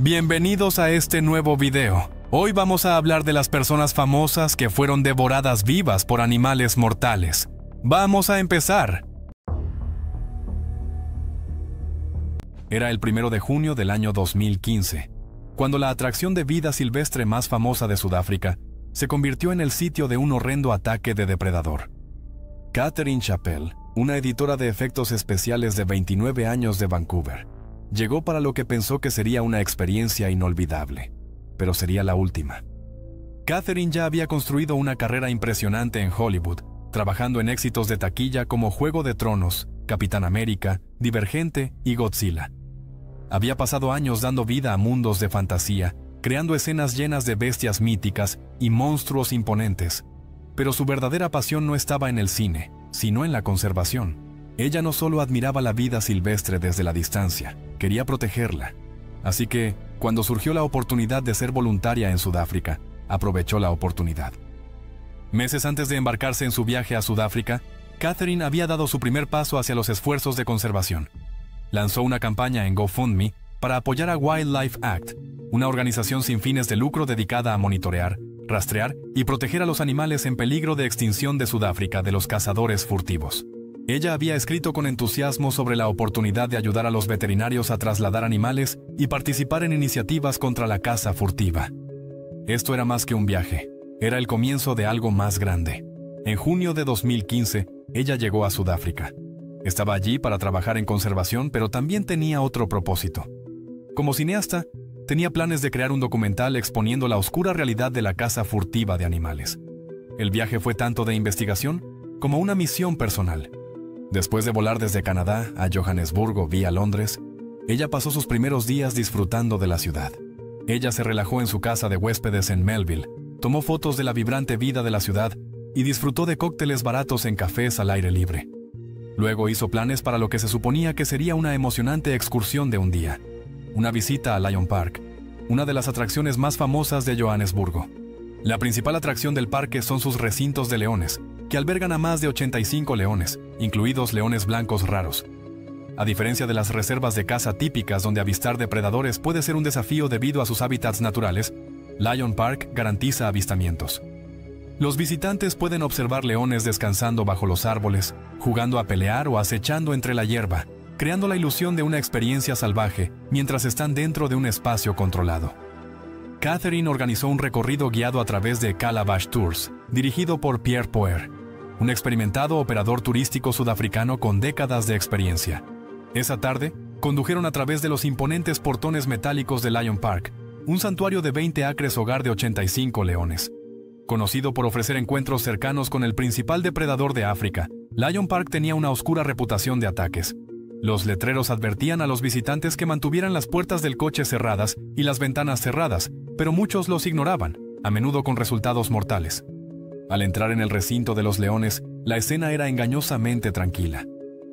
Bienvenidos a este nuevo video. Hoy vamos a hablar de las personas famosas que fueron devoradas vivas por animales mortales. ¡Vamos a empezar! Era el 1 de junio del año 2015, cuando la atracción de vida silvestre más famosa de Sudáfrica se convirtió en el sitio de un horrendo ataque de depredador. Catherine Chappell, una editora de efectos especiales de 29 años de Vancouver, llegó para lo que pensó que sería una experiencia inolvidable, pero sería la última. Catherine ya había construido una carrera impresionante en Hollywood, trabajando en éxitos de taquilla como Juego de Tronos, Capitán América, Divergente y Godzilla. Había pasado años dando vida a mundos de fantasía, creando escenas llenas de bestias míticas y monstruos imponentes. Pero su verdadera pasión no estaba en el cine, sino en la conservación. Ella no solo admiraba la vida silvestre desde la distancia, quería protegerla. Así que, cuando surgió la oportunidad de ser voluntaria en Sudáfrica, aprovechó la oportunidad. Meses antes de embarcarse en su viaje a Sudáfrica, Catherine había dado su primer paso hacia los esfuerzos de conservación. Lanzó una campaña en GoFundMe para apoyar a Wildlife Act, una organización sin fines de lucro dedicada a monitorear, rastrear y proteger a los animales en peligro de extinción de Sudáfrica de los cazadores furtivos. Ella había escrito con entusiasmo sobre la oportunidad de ayudar a los veterinarios a trasladar animales y participar en iniciativas contra la caza furtiva. Esto era más que un viaje, era el comienzo de algo más grande. En junio de 2015, ella llegó a Sudáfrica. Estaba allí para trabajar en conservación, pero también tenía otro propósito. Como cineasta, tenía planes de crear un documental exponiendo la oscura realidad de la caza furtiva de animales. El viaje fue tanto de investigación como una misión personal. Después de volar desde Canadá a Johannesburgo vía Londres, ella pasó sus primeros días disfrutando de la ciudad. Ella se relajó en su casa de huéspedes en Melville, tomó fotos de la vibrante vida de la ciudad y disfrutó de cócteles baratos en cafés al aire libre. Luego hizo planes para lo que se suponía que sería una emocionante excursión de un día, una visita a Lion Park, una de las atracciones más famosas de Johannesburgo. La principal atracción del parque son sus recintos de leones, que albergan a más de 85 leones, incluidos leones blancos raros. A diferencia de las reservas de caza típicas donde avistar depredadores puede ser un desafío debido a sus hábitats naturales, Lion Park garantiza avistamientos. Los visitantes pueden observar leones descansando bajo los árboles, jugando a pelear o acechando entre la hierba, creando la ilusión de una experiencia salvaje mientras están dentro de un espacio controlado. Catherine organizó un recorrido guiado a través de Calabash Tours, dirigido por Pierre Poer, un experimentado operador turístico sudafricano con décadas de experiencia. Esa tarde, condujeron a través de los imponentes portones metálicos de Lion Park, un santuario de 20 acres hogar de 85 leones. Conocido por ofrecer encuentros cercanos con el principal depredador de África, Lion Park tenía una oscura reputación de ataques. Los letreros advertían a los visitantes que mantuvieran las puertas del coche cerradas y las ventanas cerradas, pero muchos los ignoraban, a menudo con resultados mortales. Al entrar en el recinto de los leones, la escena era engañosamente tranquila.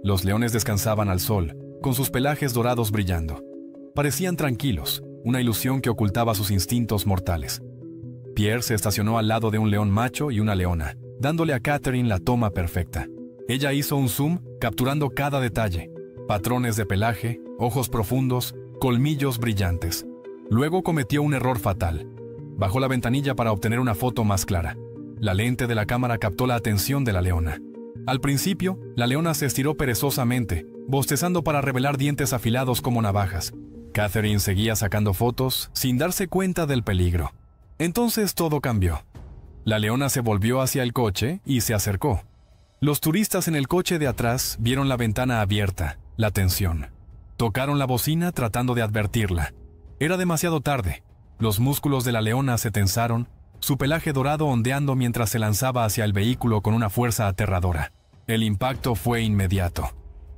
Los leones descansaban al sol, con sus pelajes dorados brillando. Parecían tranquilos, una ilusión que ocultaba sus instintos mortales. Pierre se estacionó al lado de un león macho y una leona, dándole a Catherine la toma perfecta. Ella hizo un zoom, capturando cada detalle: patrones de pelaje, ojos profundos, colmillos brillantes. Luego cometió un error fatal. Bajó la ventanilla para obtener una foto más clara. La lente de la cámara captó la atención de la leona. Al principio, la leona se estiró perezosamente, bostezando para revelar dientes afilados como navajas. Catherine seguía sacando fotos, sin darse cuenta del peligro. Entonces todo cambió. La leona se volvió hacia el coche y se acercó. Los turistas en el coche de atrás vieron la ventana abierta, la tensión. Tocaron la bocina tratando de advertirla. Era demasiado tarde. Los músculos de la leona se tensaron, su pelaje dorado ondeando mientras se lanzaba hacia el vehículo con una fuerza aterradora. El impacto fue inmediato.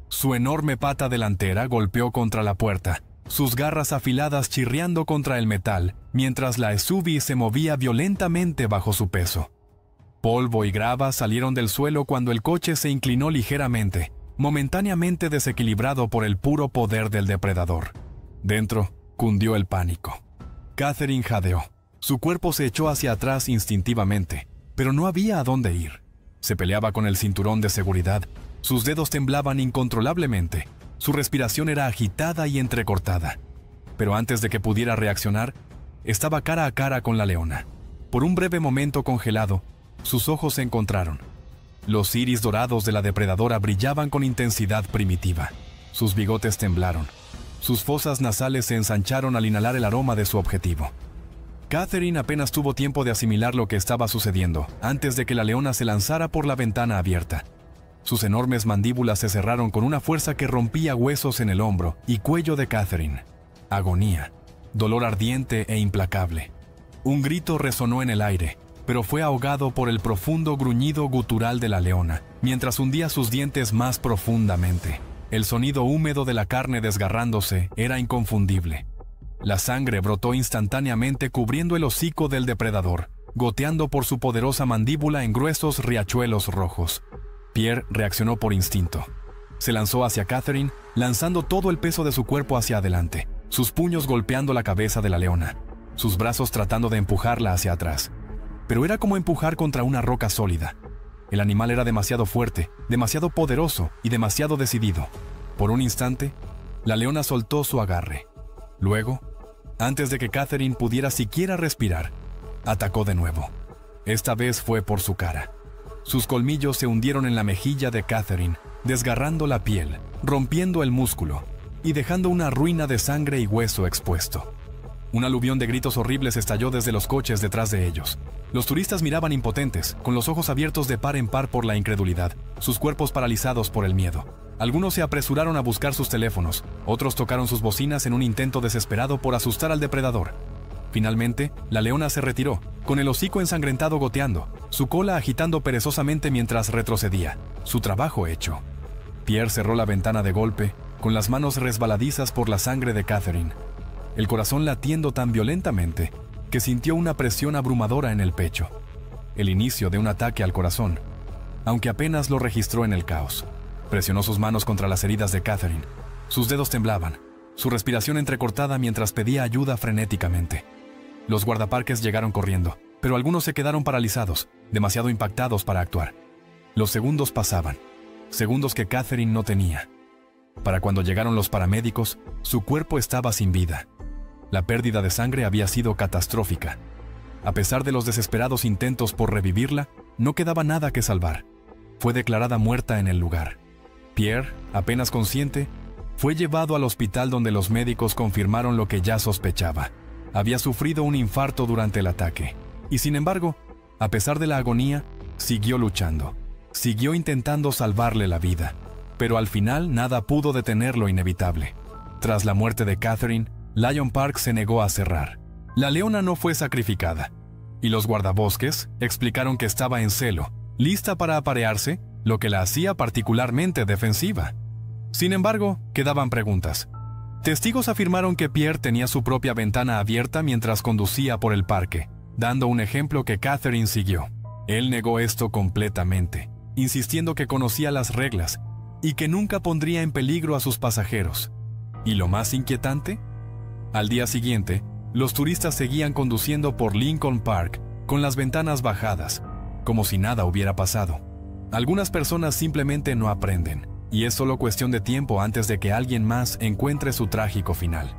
Su enorme pata delantera golpeó contra la puerta, sus garras afiladas chirriando contra el metal, mientras la SUV se movía violentamente bajo su peso. Polvo y grava salieron del suelo cuando el coche se inclinó ligeramente, momentáneamente desequilibrado por el puro poder del depredador. Dentro, cundió el pánico. Catherine jadeó. Su cuerpo se echó hacia atrás instintivamente, pero no había a dónde ir. Se peleaba con el cinturón de seguridad. Sus dedos temblaban incontrolablemente. Su respiración era agitada y entrecortada. Pero antes de que pudiera reaccionar, estaba cara a cara con la leona. Por un breve momento congelado, sus ojos se encontraron. Los iris dorados de la depredadora brillaban con intensidad primitiva. Sus bigotes temblaron. Sus fosas nasales se ensancharon al inhalar el aroma de su objetivo. Catherine apenas tuvo tiempo de asimilar lo que estaba sucediendo antes de que la leona se lanzara por la ventana abierta. Sus enormes mandíbulas se cerraron con una fuerza que rompía huesos en el hombro y cuello de Catherine. Agonía, dolor ardiente e implacable. Un grito resonó en el aire, pero fue ahogado por el profundo gruñido gutural de la leona, mientras hundía sus dientes más profundamente. El sonido húmedo de la carne desgarrándose era inconfundible. La sangre brotó instantáneamente cubriendo el hocico del depredador, goteando por su poderosa mandíbula en gruesos riachuelos rojos. Pierre reaccionó por instinto. Se lanzó hacia Catherine, lanzando todo el peso de su cuerpo hacia adelante, sus puños golpeando la cabeza de la leona, sus brazos tratando de empujarla hacia atrás. Pero era como empujar contra una roca sólida. El animal era demasiado fuerte, demasiado poderoso y demasiado decidido. Por un instante, la leona soltó su agarre. Luego, antes de que Catherine pudiera siquiera respirar, atacó de nuevo. Esta vez fue por su cara. Sus colmillos se hundieron en la mejilla de Catherine, desgarrando la piel, rompiendo el músculo y dejando una ruina de sangre y hueso expuesto. Un aluvión de gritos horribles estalló desde los coches detrás de ellos. Los turistas miraban impotentes, con los ojos abiertos de par en par por la incredulidad, sus cuerpos paralizados por el miedo. Algunos se apresuraron a buscar sus teléfonos, otros tocaron sus bocinas en un intento desesperado por asustar al depredador. Finalmente, la leona se retiró, con el hocico ensangrentado goteando, su cola agitando perezosamente mientras retrocedía, su trabajo hecho. Pierre cerró la ventana de golpe, con las manos resbaladizas por la sangre de Catherine, el corazón latiendo tan violentamente que sintió una presión abrumadora en el pecho. El inicio de un ataque al corazón, aunque apenas lo registró en el caos. Presionó sus manos contra las heridas de Catherine. Sus dedos temblaban, su respiración entrecortada mientras pedía ayuda frenéticamente. Los guardaparques llegaron corriendo, pero algunos se quedaron paralizados, demasiado impactados para actuar. Los segundos pasaban, segundos que Catherine no tenía. Para cuando llegaron los paramédicos, su cuerpo estaba sin vida. La pérdida de sangre había sido catastrófica. A pesar de los desesperados intentos por revivirla, no quedaba nada que salvar. Fue declarada muerta en el lugar. Pierre, apenas consciente, fue llevado al hospital donde los médicos confirmaron lo que ya sospechaba. Había sufrido un infarto durante el ataque. Y sin embargo, a pesar de la agonía, siguió luchando. Siguió intentando salvarle la vida. Pero al final nada pudo detener lo inevitable. Tras la muerte de Catherine, Lion Park se negó a cerrar. La leona no fue sacrificada. Y los guardabosques explicaron que estaba en celo, lista para aparearse, lo que la hacía particularmente defensiva. Sin embargo, quedaban preguntas. Testigos afirmaron que Pierre tenía su propia ventana abierta mientras conducía por el parque, dando un ejemplo que Catherine siguió. Él negó esto completamente, insistiendo que conocía las reglas y que nunca pondría en peligro a sus pasajeros. ¿Y lo más inquietante? Al día siguiente, los turistas seguían conduciendo por Lincoln Park con las ventanas bajadas, como si nada hubiera pasado. Algunas personas simplemente no aprenden, y es solo cuestión de tiempo antes de que alguien más encuentre su trágico final.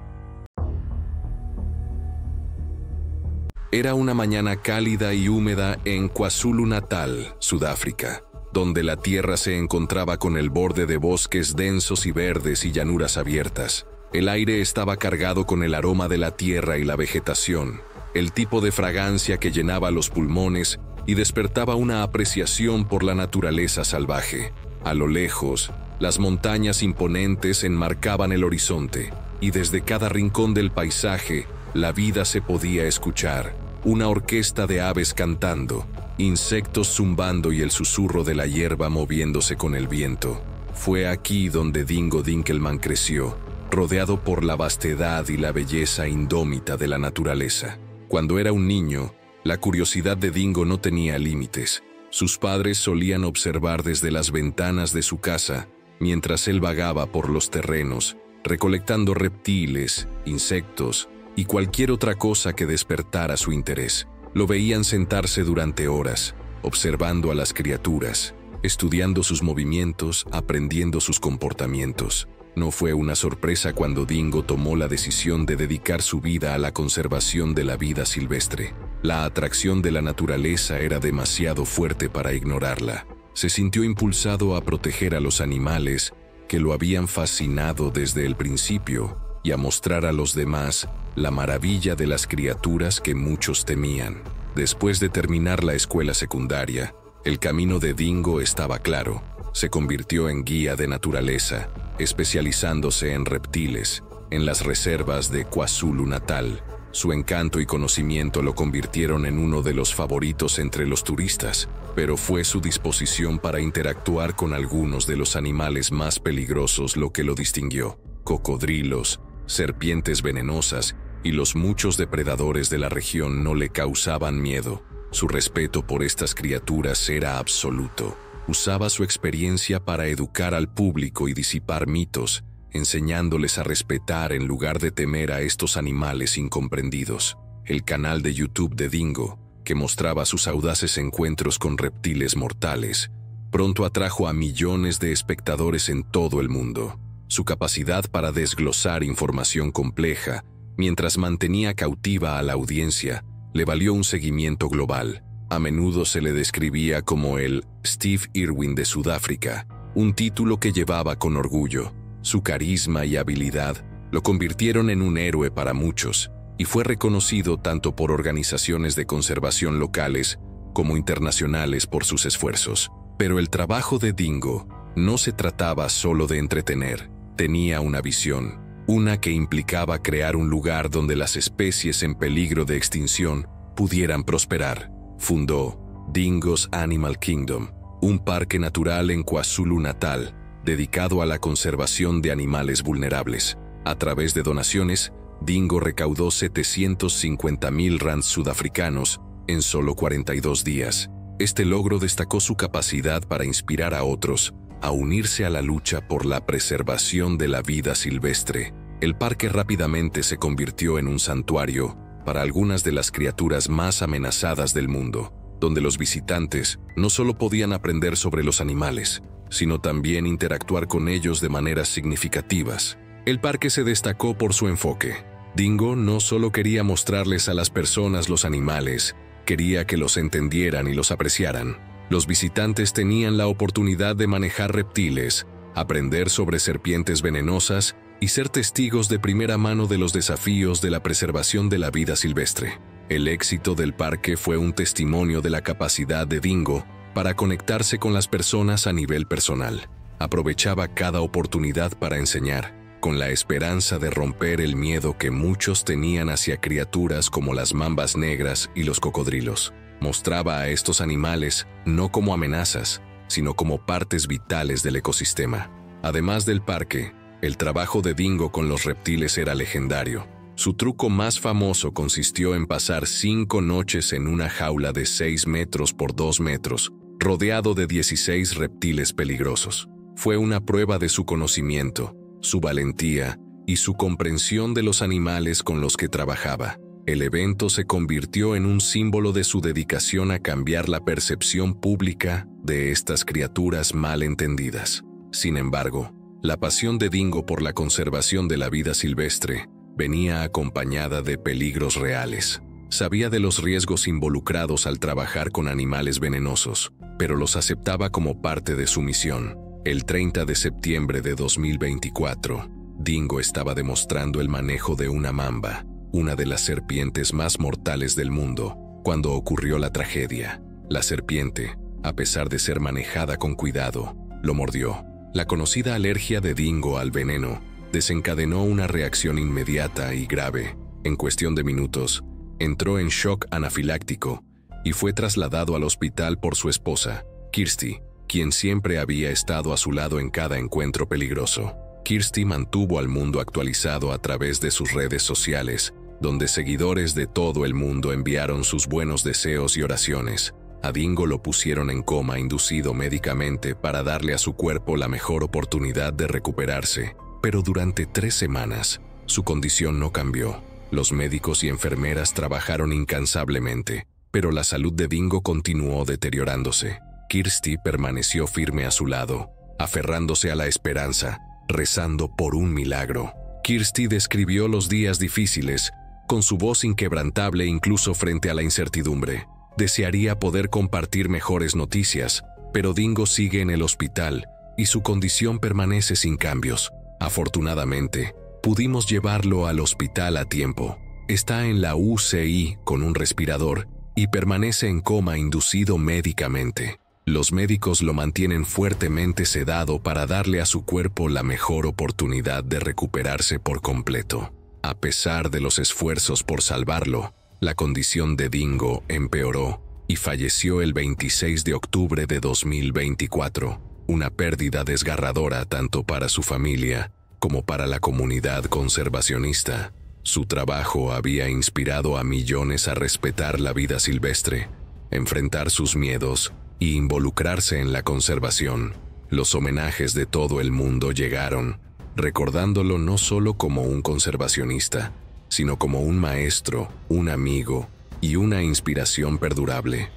Era una mañana cálida y húmeda en KwaZulu-Natal, Sudáfrica, donde la tierra se encontraba con el borde de bosques densos y verdes y llanuras abiertas. El aire estaba cargado con el aroma de la tierra y la vegetación, el tipo de fragancia que llenaba los pulmones y despertaba una apreciación por la naturaleza salvaje. A lo lejos, las montañas imponentes enmarcaban el horizonte, y desde cada rincón del paisaje, la vida se podía escuchar. Una orquesta de aves cantando, insectos zumbando y el susurro de la hierba moviéndose con el viento. Fue aquí donde Dingo Dinkelman creció, rodeado por la vastedad y la belleza indómita de la naturaleza. Cuando era un niño, la curiosidad de Dingo no tenía límites. Sus padres solían observar desde las ventanas de su casa, mientras él vagaba por los terrenos, recolectando reptiles, insectos y cualquier otra cosa que despertara su interés. Lo veían sentarse durante horas, observando a las criaturas, estudiando sus movimientos, aprendiendo sus comportamientos. No fue una sorpresa cuando Dingo tomó la decisión de dedicar su vida a la conservación de la vida silvestre. La atracción de la naturaleza era demasiado fuerte para ignorarla. Se sintió impulsado a proteger a los animales que lo habían fascinado desde el principio y a mostrar a los demás la maravilla de las criaturas que muchos temían. Después de terminar la escuela secundaria, el camino de Dingo estaba claro. Se convirtió en guía de naturaleza, especializándose en reptiles, en las reservas de KwaZulu-Natal. Su encanto y conocimiento lo convirtieron en uno de los favoritos entre los turistas, pero fue su disposición para interactuar con algunos de los animales más peligrosos lo que lo distinguió. Cocodrilos, serpientes venenosas y los muchos depredadores de la región no le causaban miedo. Su respeto por estas criaturas era absoluto. Usaba su experiencia para educar al público y disipar mitos, enseñándoles a respetar en lugar de temer a estos animales incomprendidos. El canal de YouTube de Dingo, que mostraba sus audaces encuentros con reptiles mortales, pronto atrajo a millones de espectadores en todo el mundo. Su capacidad para desglosar información compleja, mientras mantenía cautiva a la audiencia, le valió un seguimiento global. A menudo se le describía como el Steve Irwin de Sudáfrica, un título que llevaba con orgullo. Su carisma y habilidad lo convirtieron en un héroe para muchos, y fue reconocido tanto por organizaciones de conservación locales como internacionales por sus esfuerzos. Pero el trabajo de Dingo no se trataba solo de entretener, tenía una visión, una que implicaba crear un lugar donde las especies en peligro de extinción pudieran prosperar. Fundó Dingo's Animal Kingdom, un parque natural en KwaZulu-Natal, dedicado a la conservación de animales vulnerables. A través de donaciones, Dingo recaudó 750,000 rands sudafricanos en solo 42 días. Este logro destacó su capacidad para inspirar a otros a unirse a la lucha por la preservación de la vida silvestre. El parque rápidamente se convirtió en un santuario para algunas de las criaturas más amenazadas del mundo, donde los visitantes no solo podían aprender sobre los animales, sino también interactuar con ellos de maneras significativas. El parque se destacó por su enfoque. Dingo no solo quería mostrarles a las personas los animales, quería que los entendieran y los apreciaran. Los visitantes tenían la oportunidad de manejar reptiles, aprender sobre serpientes venenosas y ser testigos de primera mano de los desafíos de la preservación de la vida silvestre. El éxito del parque fue un testimonio de la capacidad de Dingo para conectarse con las personas a nivel personal. Aprovechaba cada oportunidad para enseñar, con la esperanza de romper el miedo que muchos tenían hacia criaturas como las mambas negras y los cocodrilos. Mostraba a estos animales no como amenazas, sino como partes vitales del ecosistema. Además del parque, el trabajo de Dingo con los reptiles era legendario. Su truco más famoso consistió en pasar 5 noches en una jaula de 6 metros por 2 metros, rodeado de 16 reptiles peligrosos. Fue una prueba de su conocimiento, su valentía y su comprensión de los animales con los que trabajaba. El evento se convirtió en un símbolo de su dedicación a cambiar la percepción pública de estas criaturas mal entendidas. Sin embargo, la pasión de Dingo por la conservación de la vida silvestre venía acompañada de peligros reales. Sabía de los riesgos involucrados al trabajar con animales venenosos, pero los aceptaba como parte de su misión. El 30 de septiembre de 2024, Dingo estaba demostrando el manejo de una mamba, una de las serpientes más mortales del mundo, cuando ocurrió la tragedia. La serpiente, a pesar de ser manejada con cuidado, lo mordió. La conocida alergia de Dingo al veneno desencadenó una reacción inmediata y grave. En cuestión de minutos, entró en shock anafiláctico y fue trasladado al hospital por su esposa, Kirsty, quien siempre había estado a su lado en cada encuentro peligroso. Kirsty mantuvo al mundo actualizado a través de sus redes sociales, donde seguidores de todo el mundo enviaron sus buenos deseos y oraciones. A Dingo lo pusieron en coma inducido médicamente para darle a su cuerpo la mejor oportunidad de recuperarse, pero durante 3 semanas, su condición no cambió. Los médicos y enfermeras trabajaron incansablemente, pero la salud de Dingo continuó deteriorándose. Kirsty permaneció firme a su lado, aferrándose a la esperanza rezando por un milagro. Kirsty describió los días difíciles, con su voz inquebrantable incluso frente a la incertidumbre. Desearía poder compartir mejores noticias, pero Dingo sigue en el hospital y su condición permanece sin cambios. Afortunadamente, pudimos llevarlo al hospital a tiempo. Está en la UCI con un respirador y permanece en coma inducido médicamente. Los médicos lo mantienen fuertemente sedado para darle a su cuerpo la mejor oportunidad de recuperarse por completo. A pesar de los esfuerzos por salvarlo, la condición de Dingo empeoró y falleció el 26 de octubre de 2024, una pérdida desgarradora tanto para su familia como para la comunidad conservacionista. Su trabajo había inspirado a millones a respetar la vida silvestre, enfrentar sus miedos y involucrarse en la conservación. Los homenajes de todo el mundo llegaron, recordándolo no solo como un conservacionista, sino como un maestro, un amigo y una inspiración perdurable.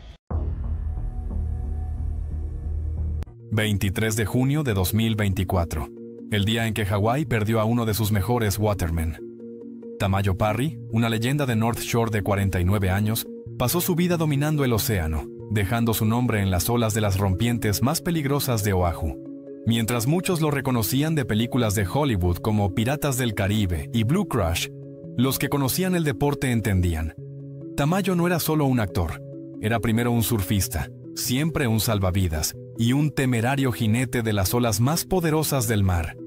23 de junio de 2024, el día en que Hawái perdió a uno de sus mejores watermen. Tamayo Parry, una leyenda de North Shore de 49 años, pasó su vida dominando el océano, dejando su nombre en las olas de las rompientes más peligrosas de Oahu. Mientras muchos lo reconocían de películas de Hollywood como Piratas del Caribe y Blue Crush, los que conocían el deporte entendían. Tamayo no era solo un actor, era primero un surfista, siempre un salvavidas y un temerario jinete de las olas más poderosas del mar.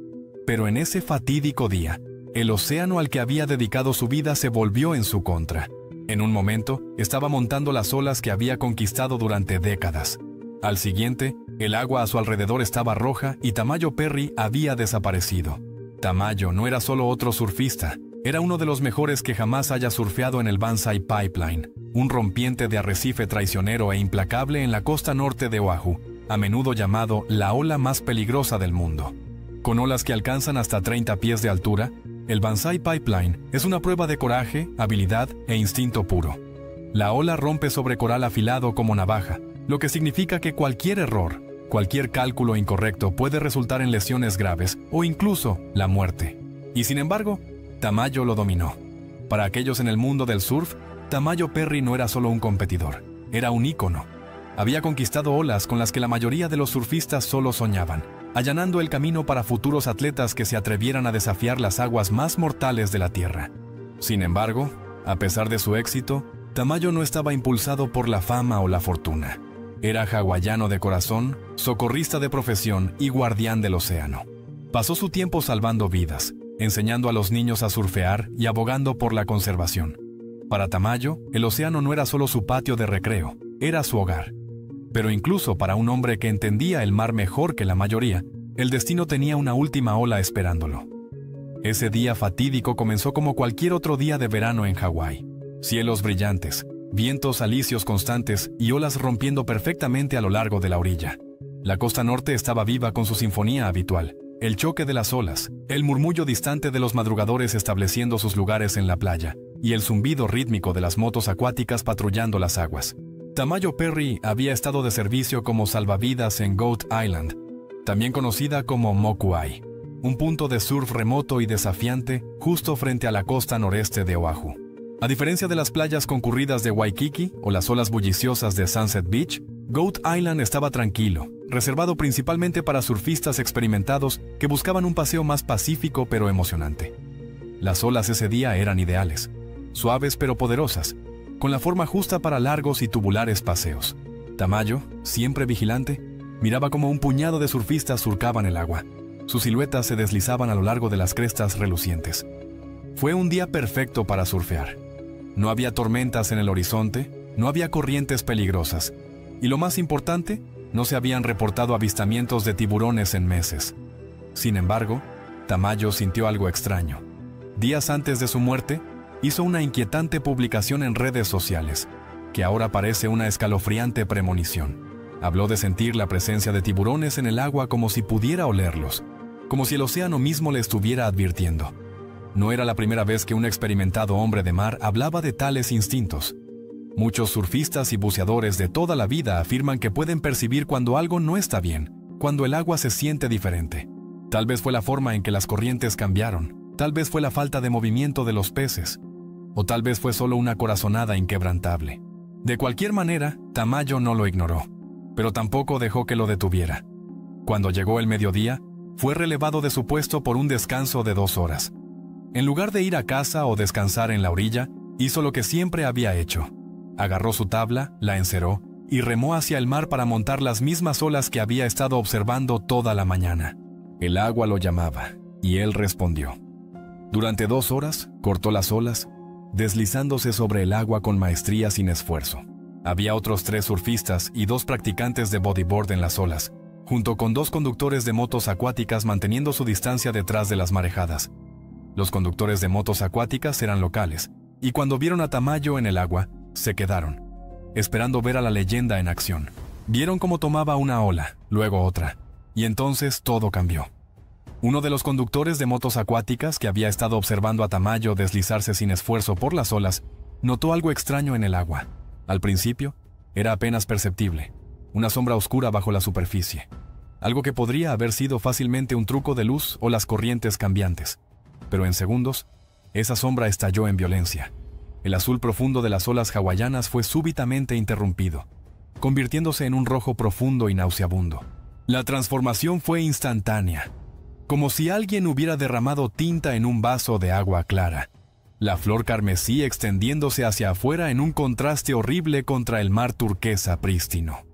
Pero en ese fatídico día, el océano al que había dedicado su vida se volvió en su contra. En un momento, estaba montando las olas que había conquistado durante décadas. Al siguiente, el agua a su alrededor estaba roja y Tamayo Parry había desaparecido. Tamayo no era solo otro surfista, era uno de los mejores que jamás haya surfeado en el Banzai Pipeline, un rompiente de arrecife traicionero e implacable en la costa norte de Oahu, a menudo llamado la ola más peligrosa del mundo. Con olas que alcanzan hasta 30 pies de altura, el Banzai Pipeline es una prueba de coraje, habilidad e instinto puro. La ola rompe sobre coral afilado como navaja, lo que significa que cualquier error, cualquier cálculo incorrecto puede resultar en lesiones graves o incluso la muerte. Y sin embargo, Tamayo lo dominó. Para aquellos en el mundo del surf, Tamayo Parry no era solo un competidor, era un ícono. Había conquistado olas con las que la mayoría de los surfistas solo soñaban, allanando el camino para futuros atletas que se atrevieran a desafiar las aguas más mortales de la Tierra. Sin embargo, a pesar de su éxito, Tamayo no estaba impulsado por la fama o la fortuna. Era hawaiano de corazón, socorrista de profesión y guardián del océano. Pasó su tiempo salvando vidas, enseñando a los niños a surfear y abogando por la conservación. Para Tamayo, el océano no era solo su patio de recreo, era su hogar. Pero incluso para un hombre que entendía el mar mejor que la mayoría, el destino tenía una última ola esperándolo. Ese día fatídico comenzó como cualquier otro día de verano en Hawái. Cielos brillantes, vientos alisios constantes y olas rompiendo perfectamente a lo largo de la orilla. La costa norte estaba viva con su sinfonía habitual, el choque de las olas, el murmullo distante de los madrugadores estableciendo sus lugares en la playa, y el zumbido rítmico de las motos acuáticas patrullando las aguas. Tamayo Parry había estado de servicio como salvavidas en Goat Island, también conocida como Mokuai, un punto de surf remoto y desafiante justo frente a la costa noreste de Oahu. A diferencia de las playas concurridas de Waikiki o las olas bulliciosas de Sunset Beach, Goat Island estaba tranquilo, reservado principalmente para surfistas experimentados que buscaban un paseo más pacífico pero emocionante. Las olas ese día eran ideales, suaves pero poderosas, con la forma justa para largos y tubulares paseos. Tamayo, siempre vigilante, miraba como un puñado de surfistas surcaban el agua. Sus siluetas se deslizaban a lo largo de las crestas relucientes. Fue un día perfecto para surfear. No había tormentas en el horizonte, no había corrientes peligrosas. Y lo más importante, no se habían reportado avistamientos de tiburones en meses. Sin embargo, Tamayo sintió algo extraño. Días antes de su muerte, hizo una inquietante publicación en redes sociales, que ahora parece una escalofriante premonición. Habló de sentir la presencia de tiburones en el agua como si pudiera olerlos, como si el océano mismo le estuviera advirtiendo. No era la primera vez que un experimentado hombre de mar hablaba de tales instintos. Muchos surfistas y buceadores de toda la vida afirman que pueden percibir cuando algo no está bien, cuando el agua se siente diferente. Tal vez fue la forma en que las corrientes cambiaron, tal vez fue la falta de movimiento de los peces, o tal vez fue solo una corazonada inquebrantable. De cualquier manera, Tamayo no lo ignoró, pero tampoco dejó que lo detuviera. Cuando llegó el mediodía, fue relevado de su puesto por un descanso de 2 horas. En lugar de ir a casa o descansar en la orilla, hizo lo que siempre había hecho. Agarró su tabla, la enceró y remó hacia el mar para montar las mismas olas que había estado observando toda la mañana. El agua lo llamaba, y él respondió. Durante 2 horas, cortó las olas, deslizándose sobre el agua con maestría sin esfuerzo. Había otros 3 surfistas y 2 practicantes de bodyboard en las olas, junto con 2 conductores de motos acuáticas manteniendo su distancia detrás de las marejadas. Los conductores de motos acuáticas eran locales, y cuando vieron a Tamayo en el agua, se quedaron, esperando ver a la leyenda en acción. Vieron cómo tomaba una ola, luego otra, y entonces todo cambió. Uno de los conductores de motos acuáticas, que había estado observando a Tamayo deslizarse sin esfuerzo por las olas, notó algo extraño en el agua. Al principio, era apenas perceptible, una sombra oscura bajo la superficie, algo que podría haber sido fácilmente un truco de luz o las corrientes cambiantes. Pero en segundos, esa sombra estalló en violencia. El azul profundo de las olas hawaianas fue súbitamente interrumpido, convirtiéndose en un rojo profundo y nauseabundo. La transformación fue instantánea, como si alguien hubiera derramado tinta en un vaso de agua clara. La flor carmesí extendiéndose hacia afuera en un contraste horrible contra el mar turquesa prístino.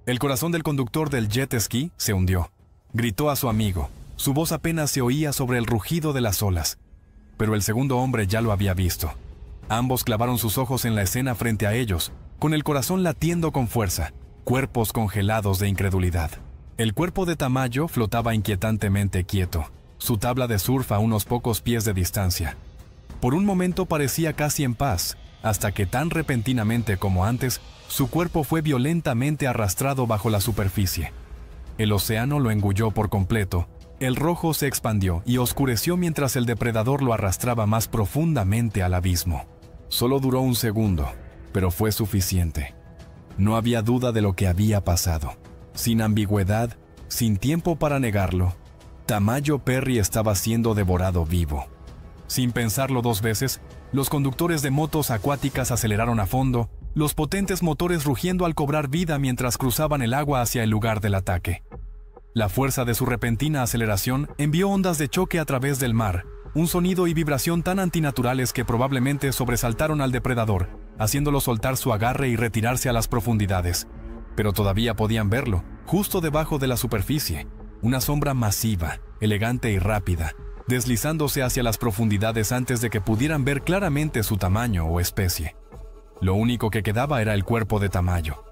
El corazón del conductor del jet ski se hundió. Gritó a su amigo. Su voz apenas se oía sobre el rugido de las olas. Pero el segundo hombre ya lo había visto. Ambos clavaron sus ojos en la escena frente a ellos, con el corazón latiendo con fuerza, cuerpos congelados de incredulidad. El cuerpo de Tamayo flotaba inquietantemente quieto, su tabla de surf a unos pocos pies de distancia. Por un momento parecía casi en paz, hasta que tan repentinamente como antes, su cuerpo fue violentamente arrastrado bajo la superficie. El océano lo engulló por completo, el rojo se expandió y oscureció mientras el depredador lo arrastraba más profundamente al abismo. Solo duró un segundo, pero fue suficiente. No había duda de lo que había pasado. Sin ambigüedad, sin tiempo para negarlo, Tamayo Perry estaba siendo devorado vivo. Sin pensarlo 2 veces, los conductores de motos acuáticas aceleraron a fondo, los potentes motores rugiendo al cobrar vida mientras cruzaban el agua hacia el lugar del ataque. La fuerza de su repentina aceleración envió ondas de choque a través del mar, un sonido y vibración tan antinaturales que probablemente sobresaltaron al depredador, haciéndolo soltar su agarre y retirarse a las profundidades. Pero todavía podían verlo, justo debajo de la superficie, una sombra masiva, elegante y rápida, deslizándose hacia las profundidades antes de que pudieran ver claramente su tamaño o especie. Lo único que quedaba era el cuerpo de Tamayo.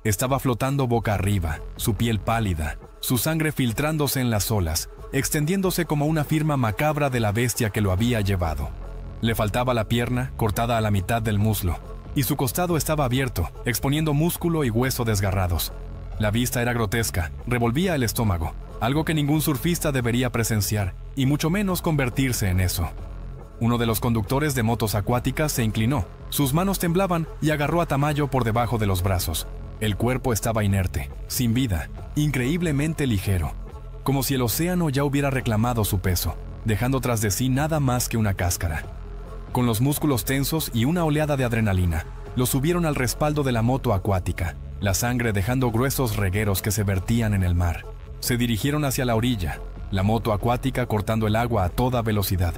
Estaba flotando boca arriba, su piel pálida, su sangre filtrándose en las olas, extendiéndose como una firma macabra de la bestia que lo había llevado. Le faltaba la pierna, cortada a la mitad del muslo, y su costado estaba abierto, exponiendo músculo y hueso desgarrados. La vista era grotesca, revolvía el estómago, algo que ningún surfista debería presenciar, y mucho menos convertirse en eso. Uno de los conductores de motos acuáticas se inclinó, sus manos temblaban y agarró a Tamayo por debajo de los brazos. El cuerpo estaba inerte, sin vida, increíblemente ligero, como si el océano ya hubiera reclamado su peso, dejando tras de sí nada más que una cáscara. Con los músculos tensos y una oleada de adrenalina, lo subieron al respaldo de la moto acuática, la sangre dejando gruesos regueros que se vertían en el mar. Se dirigieron hacia la orilla, la moto acuática cortando el agua a toda velocidad,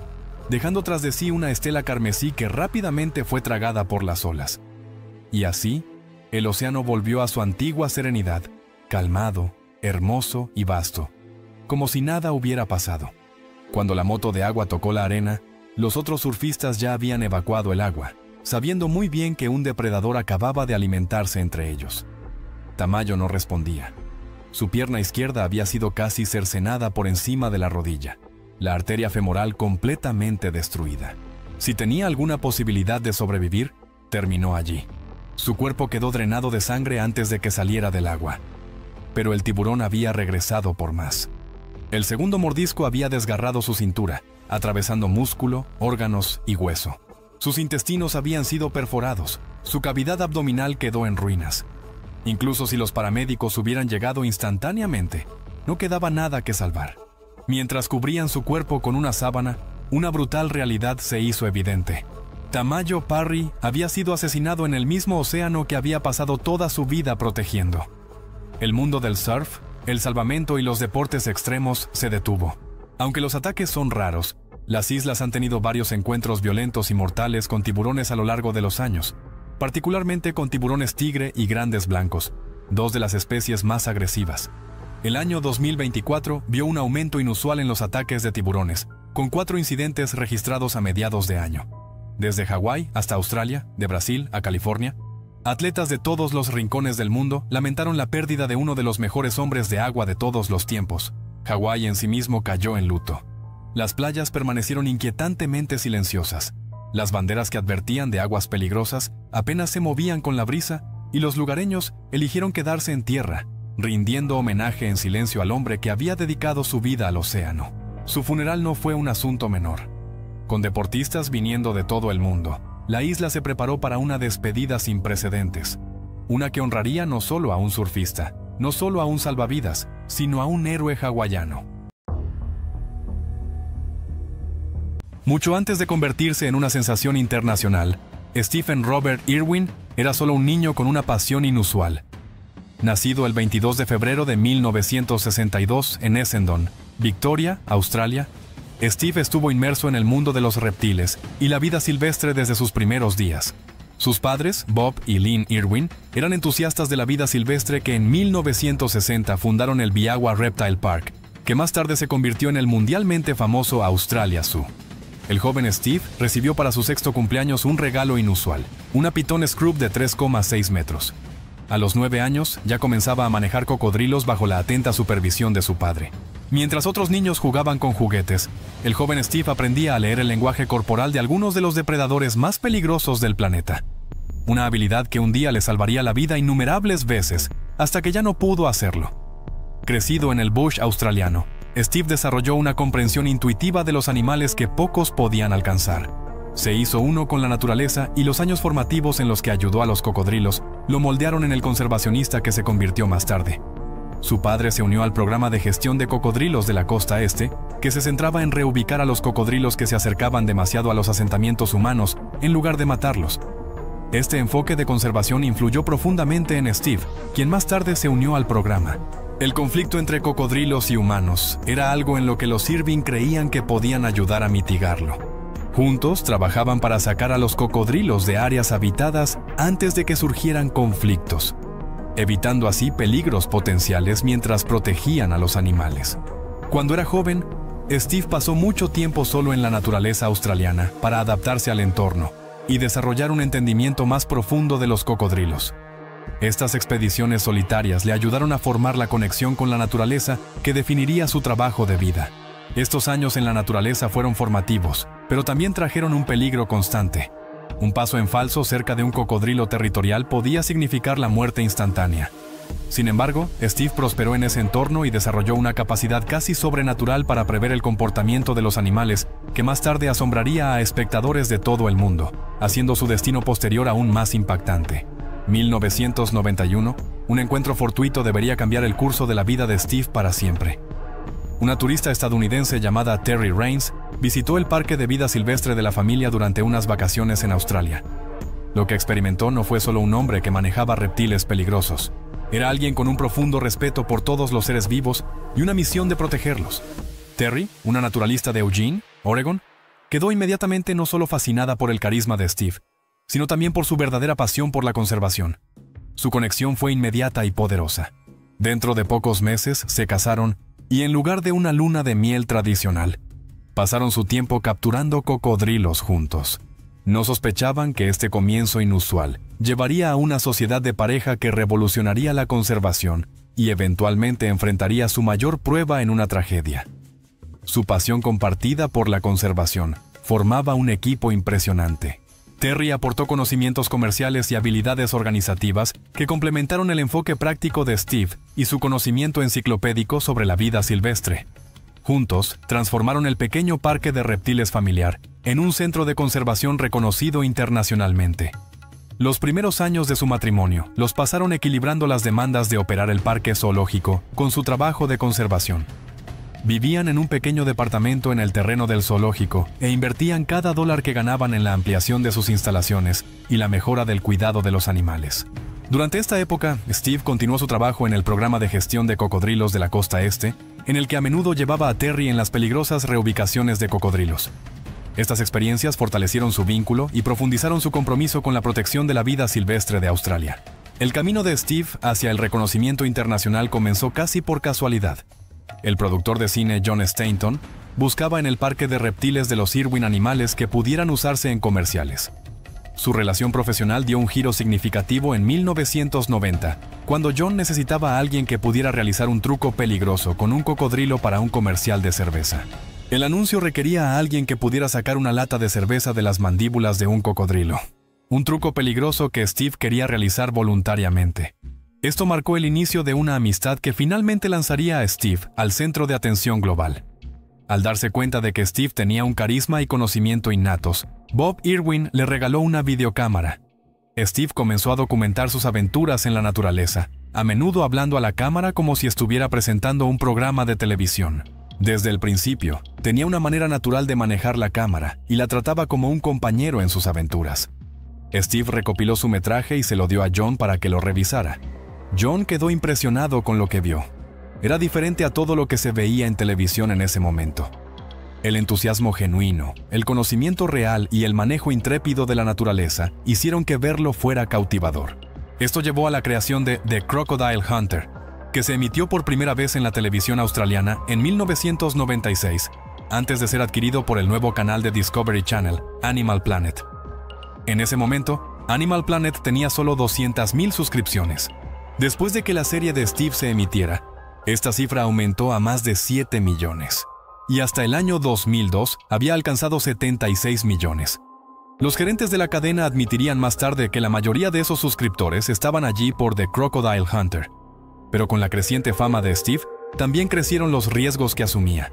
dejando tras de sí una estela carmesí que rápidamente fue tragada por las olas. Y así, el océano volvió a su antigua serenidad, calmado, hermoso y vasto, como si nada hubiera pasado. Cuando la moto de agua tocó la arena, los otros surfistas ya habían evacuado el agua, sabiendo muy bien que un depredador acababa de alimentarse entre ellos. Tamayo no respondía. Su pierna izquierda había sido casi cercenada por encima de la rodilla, la arteria femoral completamente destruida. Si tenía alguna posibilidad de sobrevivir, terminó allí. Su cuerpo quedó drenado de sangre antes de que saliera del agua. Pero el tiburón había regresado por más. El segundo mordisco había desgarrado su cintura, atravesando músculo, órganos y hueso. Sus intestinos habían sido perforados, su cavidad abdominal quedó en ruinas. Incluso si los paramédicos hubieran llegado instantáneamente, no quedaba nada que salvar. Mientras cubrían su cuerpo con una sábana, una brutal realidad se hizo evidente. Tamayo Parry había sido asesinado en el mismo océano que había pasado toda su vida protegiendo. El mundo del surf, el salvamento y los deportes extremos se detuvo. Aunque los ataques son raros, las islas han tenido varios encuentros violentos y mortales con tiburones a lo largo de los años, particularmente con tiburones tigre y grandes blancos, dos de las especies más agresivas. El año 2024 vio un aumento inusual en los ataques de tiburones, con 4 incidentes registrados a mediados de año. Desde Hawái hasta Australia, de Brasil a California, atletas de todos los rincones del mundo lamentaron la pérdida de uno de los mejores hombres de agua de todos los tiempos. Hawái en sí mismo cayó en luto. Las playas permanecieron inquietantemente silenciosas. Las banderas que advertían de aguas peligrosas apenas se movían con la brisa y los lugareños eligieron quedarse en tierra, rindiendo homenaje en silencio al hombre que había dedicado su vida al océano. Su funeral no fue un asunto menor. Con deportistas viniendo de todo el mundo, la isla se preparó para una despedida sin precedentes. Una que honraría no solo a un surfista, no solo a un salvavidas, sino a un héroe hawaiano. Mucho antes de convertirse en una sensación internacional, Stephen Robert Irwin era solo un niño con una pasión inusual. Nacido el 22 de febrero de 1962 en Essendon, Victoria, Australia, Steve estuvo inmerso en el mundo de los reptiles y la vida silvestre desde sus primeros días. Sus padres, Bob y Lynn Irwin, eran entusiastas de la vida silvestre que en 1960 fundaron el Biawak Reptile Park, que más tarde se convirtió en el mundialmente famoso Australia Zoo. El joven Steve recibió para su 6º cumpleaños un regalo inusual, una pitón scrub de 3,6 metros. A los 9 años ya comenzaba a manejar cocodrilos bajo la atenta supervisión de su padre. Mientras otros niños jugaban con juguetes, el joven Steve aprendía a leer el lenguaje corporal de algunos de los depredadores más peligrosos del planeta. Una habilidad que un día le salvaría la vida innumerables veces, hasta que ya no pudo hacerlo. Crecido en el bush australiano, Steve desarrolló una comprensión intuitiva de los animales que pocos podían alcanzar. Se hizo uno con la naturaleza y los años formativos en los que ayudó a los cocodrilos lo moldearon en el conservacionista que se convirtió más tarde. Su padre se unió al programa de gestión de cocodrilos de la costa este, que se centraba en reubicar a los cocodrilos que se acercaban demasiado a los asentamientos humanos en lugar de matarlos. Este enfoque de conservación influyó profundamente en Steve, quien más tarde se unió al programa. El conflicto entre cocodrilos y humanos era algo en lo que los Irwin creían que podían ayudar a mitigarlo. Juntos trabajaban para sacar a los cocodrilos de áreas habitadas antes de que surgieran conflictos, evitando así peligros potenciales mientras protegían a los animales. Cuando era joven, Steve pasó mucho tiempo solo en la naturaleza australiana para adaptarse al entorno y desarrollar un entendimiento más profundo de los cocodrilos. Estas expediciones solitarias le ayudaron a formar la conexión con la naturaleza que definiría su trabajo de vida. Estos años en la naturaleza fueron formativos, pero también trajeron un peligro constante. Un paso en falso cerca de un cocodrilo territorial podía significar la muerte instantánea. Sin embargo, Steve prosperó en ese entorno y desarrolló una capacidad casi sobrenatural para prever el comportamiento de los animales, que más tarde asombraría a espectadores de todo el mundo, haciendo su destino posterior aún más impactante. 1991, un encuentro fortuito debería cambiar el curso de la vida de Steve para siempre. Una turista estadounidense llamada Terry Rains visitó el parque de vida silvestre de la familia durante unas vacaciones en Australia. Lo que experimentó no fue solo un hombre que manejaba reptiles peligrosos. Era alguien con un profundo respeto por todos los seres vivos y una misión de protegerlos. Terry, una naturalista de Eugene, Oregon, quedó inmediatamente no solo fascinada por el carisma de Steve, sino también por su verdadera pasión por la conservación. Su conexión fue inmediata y poderosa. Dentro de pocos meses se casaron y en lugar de una luna de miel tradicional, pasaron su tiempo capturando cocodrilos juntos. No sospechaban que este comienzo inusual llevaría a una sociedad de pareja que revolucionaría la conservación y eventualmente enfrentaría su mayor prueba en una tragedia. Su pasión compartida por la conservación formaba un equipo impresionante. Terry aportó conocimientos comerciales y habilidades organizativas que complementaron el enfoque práctico de Steve y su conocimiento enciclopédico sobre la vida silvestre. Juntos, transformaron el pequeño parque de reptiles familiar en un centro de conservación reconocido internacionalmente. Los primeros años de su matrimonio los pasaron equilibrando las demandas de operar el parque zoológico con su trabajo de conservación. Vivían en un pequeño departamento en el terreno del zoológico e invertían cada dólar que ganaban en la ampliación de sus instalaciones y la mejora del cuidado de los animales. Durante esta época, Steve continuó su trabajo en el programa de gestión de cocodrilos de la costa este, en el que a menudo llevaba a Terry en las peligrosas reubicaciones de cocodrilos. Estas experiencias fortalecieron su vínculo y profundizaron su compromiso con la protección de la vida silvestre de Australia. El camino de Steve hacia el reconocimiento internacional comenzó casi por casualidad. El productor de cine John Stanton buscaba en el parque de reptiles de los Irwin animales que pudieran usarse en comerciales. Su relación profesional dio un giro significativo en 1990, cuando John necesitaba a alguien que pudiera realizar un truco peligroso con un cocodrilo para un comercial de cerveza. El anuncio requería a alguien que pudiera sacar una lata de cerveza de las mandíbulas de un cocodrilo. Un truco peligroso que Steve quería realizar voluntariamente. Esto marcó el inicio de una amistad que finalmente lanzaría a Steve al centro de atención global. Al darse cuenta de que Steve tenía un carisma y conocimiento innatos, Bob Irwin le regaló una videocámara. Steve comenzó a documentar sus aventuras en la naturaleza, a menudo hablando a la cámara como si estuviera presentando un programa de televisión. Desde el principio, tenía una manera natural de manejar la cámara y la trataba como un compañero en sus aventuras. Steve recopiló su metraje y se lo dio a John para que lo revisara. John quedó impresionado con lo que vio. Era diferente a todo lo que se veía en televisión en ese momento. El entusiasmo genuino, el conocimiento real y el manejo intrépido de la naturaleza hicieron que verlo fuera cautivador. Esto llevó a la creación de The Crocodile Hunter, que se emitió por primera vez en la televisión australiana en 1996, antes de ser adquirido por el nuevo canal de Discovery Channel, Animal Planet. En ese momento, Animal Planet tenía solo 200,000 suscripciones. Después de que la serie de Steve se emitiera, esta cifra aumentó a más de 7 millones. Y hasta el año 2002 había alcanzado 76 millones. Los gerentes de la cadena admitirían más tarde que la mayoría de esos suscriptores estaban allí por The Crocodile Hunter. Pero con la creciente fama de Steve, también crecieron los riesgos que asumía.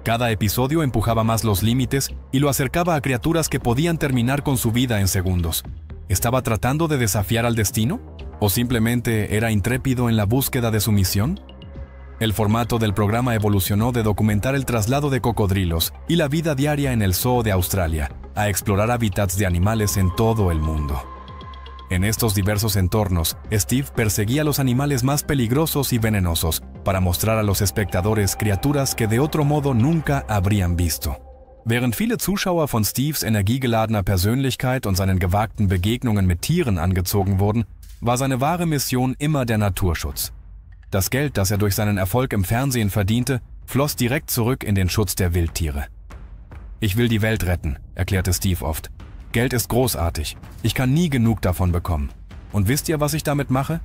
Cada episodio empujaba más los límites y lo acercaba a criaturas que podían terminar con su vida en segundos. ¿Estaba tratando de desafiar al destino? ¿O simplemente era intrépido en la búsqueda de su misión? El formato del programa evolucionó de documentar el traslado de cocodrilos y la vida diaria en el zoo de Australia, a explorar hábitats de animales en todo el mundo. En estos diversos entornos, Steve perseguía a los animales más peligrosos y venenosos para mostrar a los espectadores criaturas que de otro modo nunca habrían visto. Während viele Zuschauer von Steves energiegeladener Persönlichkeit und seinen gewagten Begegnungen mit Tieren angezogen wurden, war seine wahre Mission immer der Naturschutz. Das Geld, das er durch seinen Erfolg im Fernsehen verdiente, floss direkt zurück in den Schutz der Wildtiere. Ich will die Welt retten, erklärte Steve oft. Geld ist großartig. Ich kann nie genug davon bekommen. Und wisst ihr, was ich damit mache?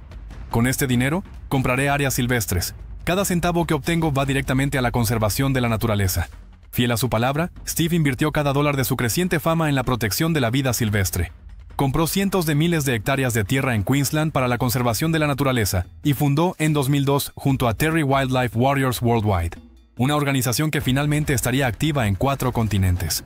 Con este dinero, compraré áreas silvestres. Cada centavo que obtengo va directamente a la conservación de la naturaleza. Fiel a su palabra, Steve invirtió cada dólar de su creciente fama en la protección de la vida silvestre. Compró cientos de miles de hectáreas de tierra en Queensland para la conservación de la naturaleza y fundó en 2002 junto a Terry Wildlife Warriors Worldwide, una organización que finalmente estaría activa en 4 continentes.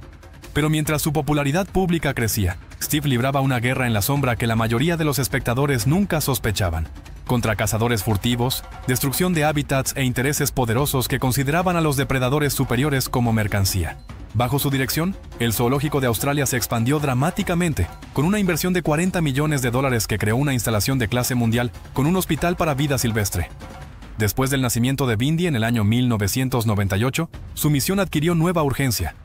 Pero mientras su popularidad pública crecía, Steve libraba una guerra en la sombra que la mayoría de los espectadores nunca sospechaban, contra cazadores furtivos, destrucción de hábitats e intereses poderosos que consideraban a los depredadores superiores como mercancía. Bajo su dirección, el zoológico de Australia se expandió dramáticamente, con una inversión de $40 millones que creó una instalación de clase mundial con un hospital para vida silvestre. Después del nacimiento de Bindi en el año 1998, su misión adquirió nueva urgencia.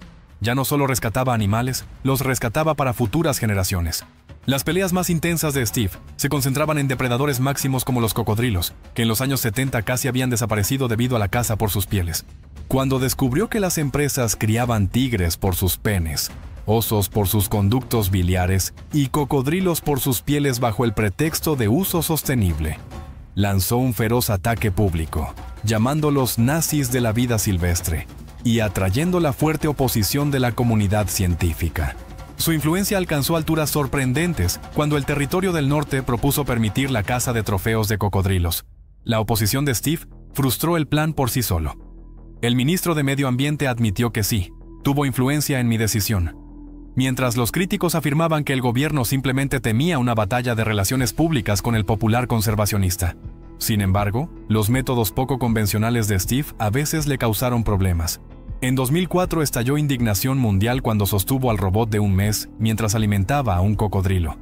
Ya no solo rescataba animales, los rescataba para futuras generaciones. Las peleas más intensas de Steve se concentraban en depredadores máximos como los cocodrilos, que en los años 70 casi habían desaparecido debido a la caza por sus pieles. Cuando descubrió que las empresas criaban tigres por sus penes, osos por sus conductos biliares y cocodrilos por sus pieles bajo el pretexto de uso sostenible, lanzó un feroz ataque público, llamándolos nazis de la vida silvestre y atrayendo la fuerte oposición de la comunidad científica. Su influencia alcanzó alturas sorprendentes cuando el Territorio del Norte propuso permitir la caza de trofeos de cocodrilos. La oposición de Steve frustró el plan por sí solo. El ministro de Medio Ambiente admitió que sí, tuvo influencia en mi decisión. Mientras los críticos afirmaban que el gobierno simplemente temía una batalla de relaciones públicas con el popular conservacionista. Sin embargo, los métodos poco convencionales de Steve a veces le causaron problemas. En 2004 estalló indignación mundial cuando sostuvo al robot de un mes mientras alimentaba a un cocodrilo.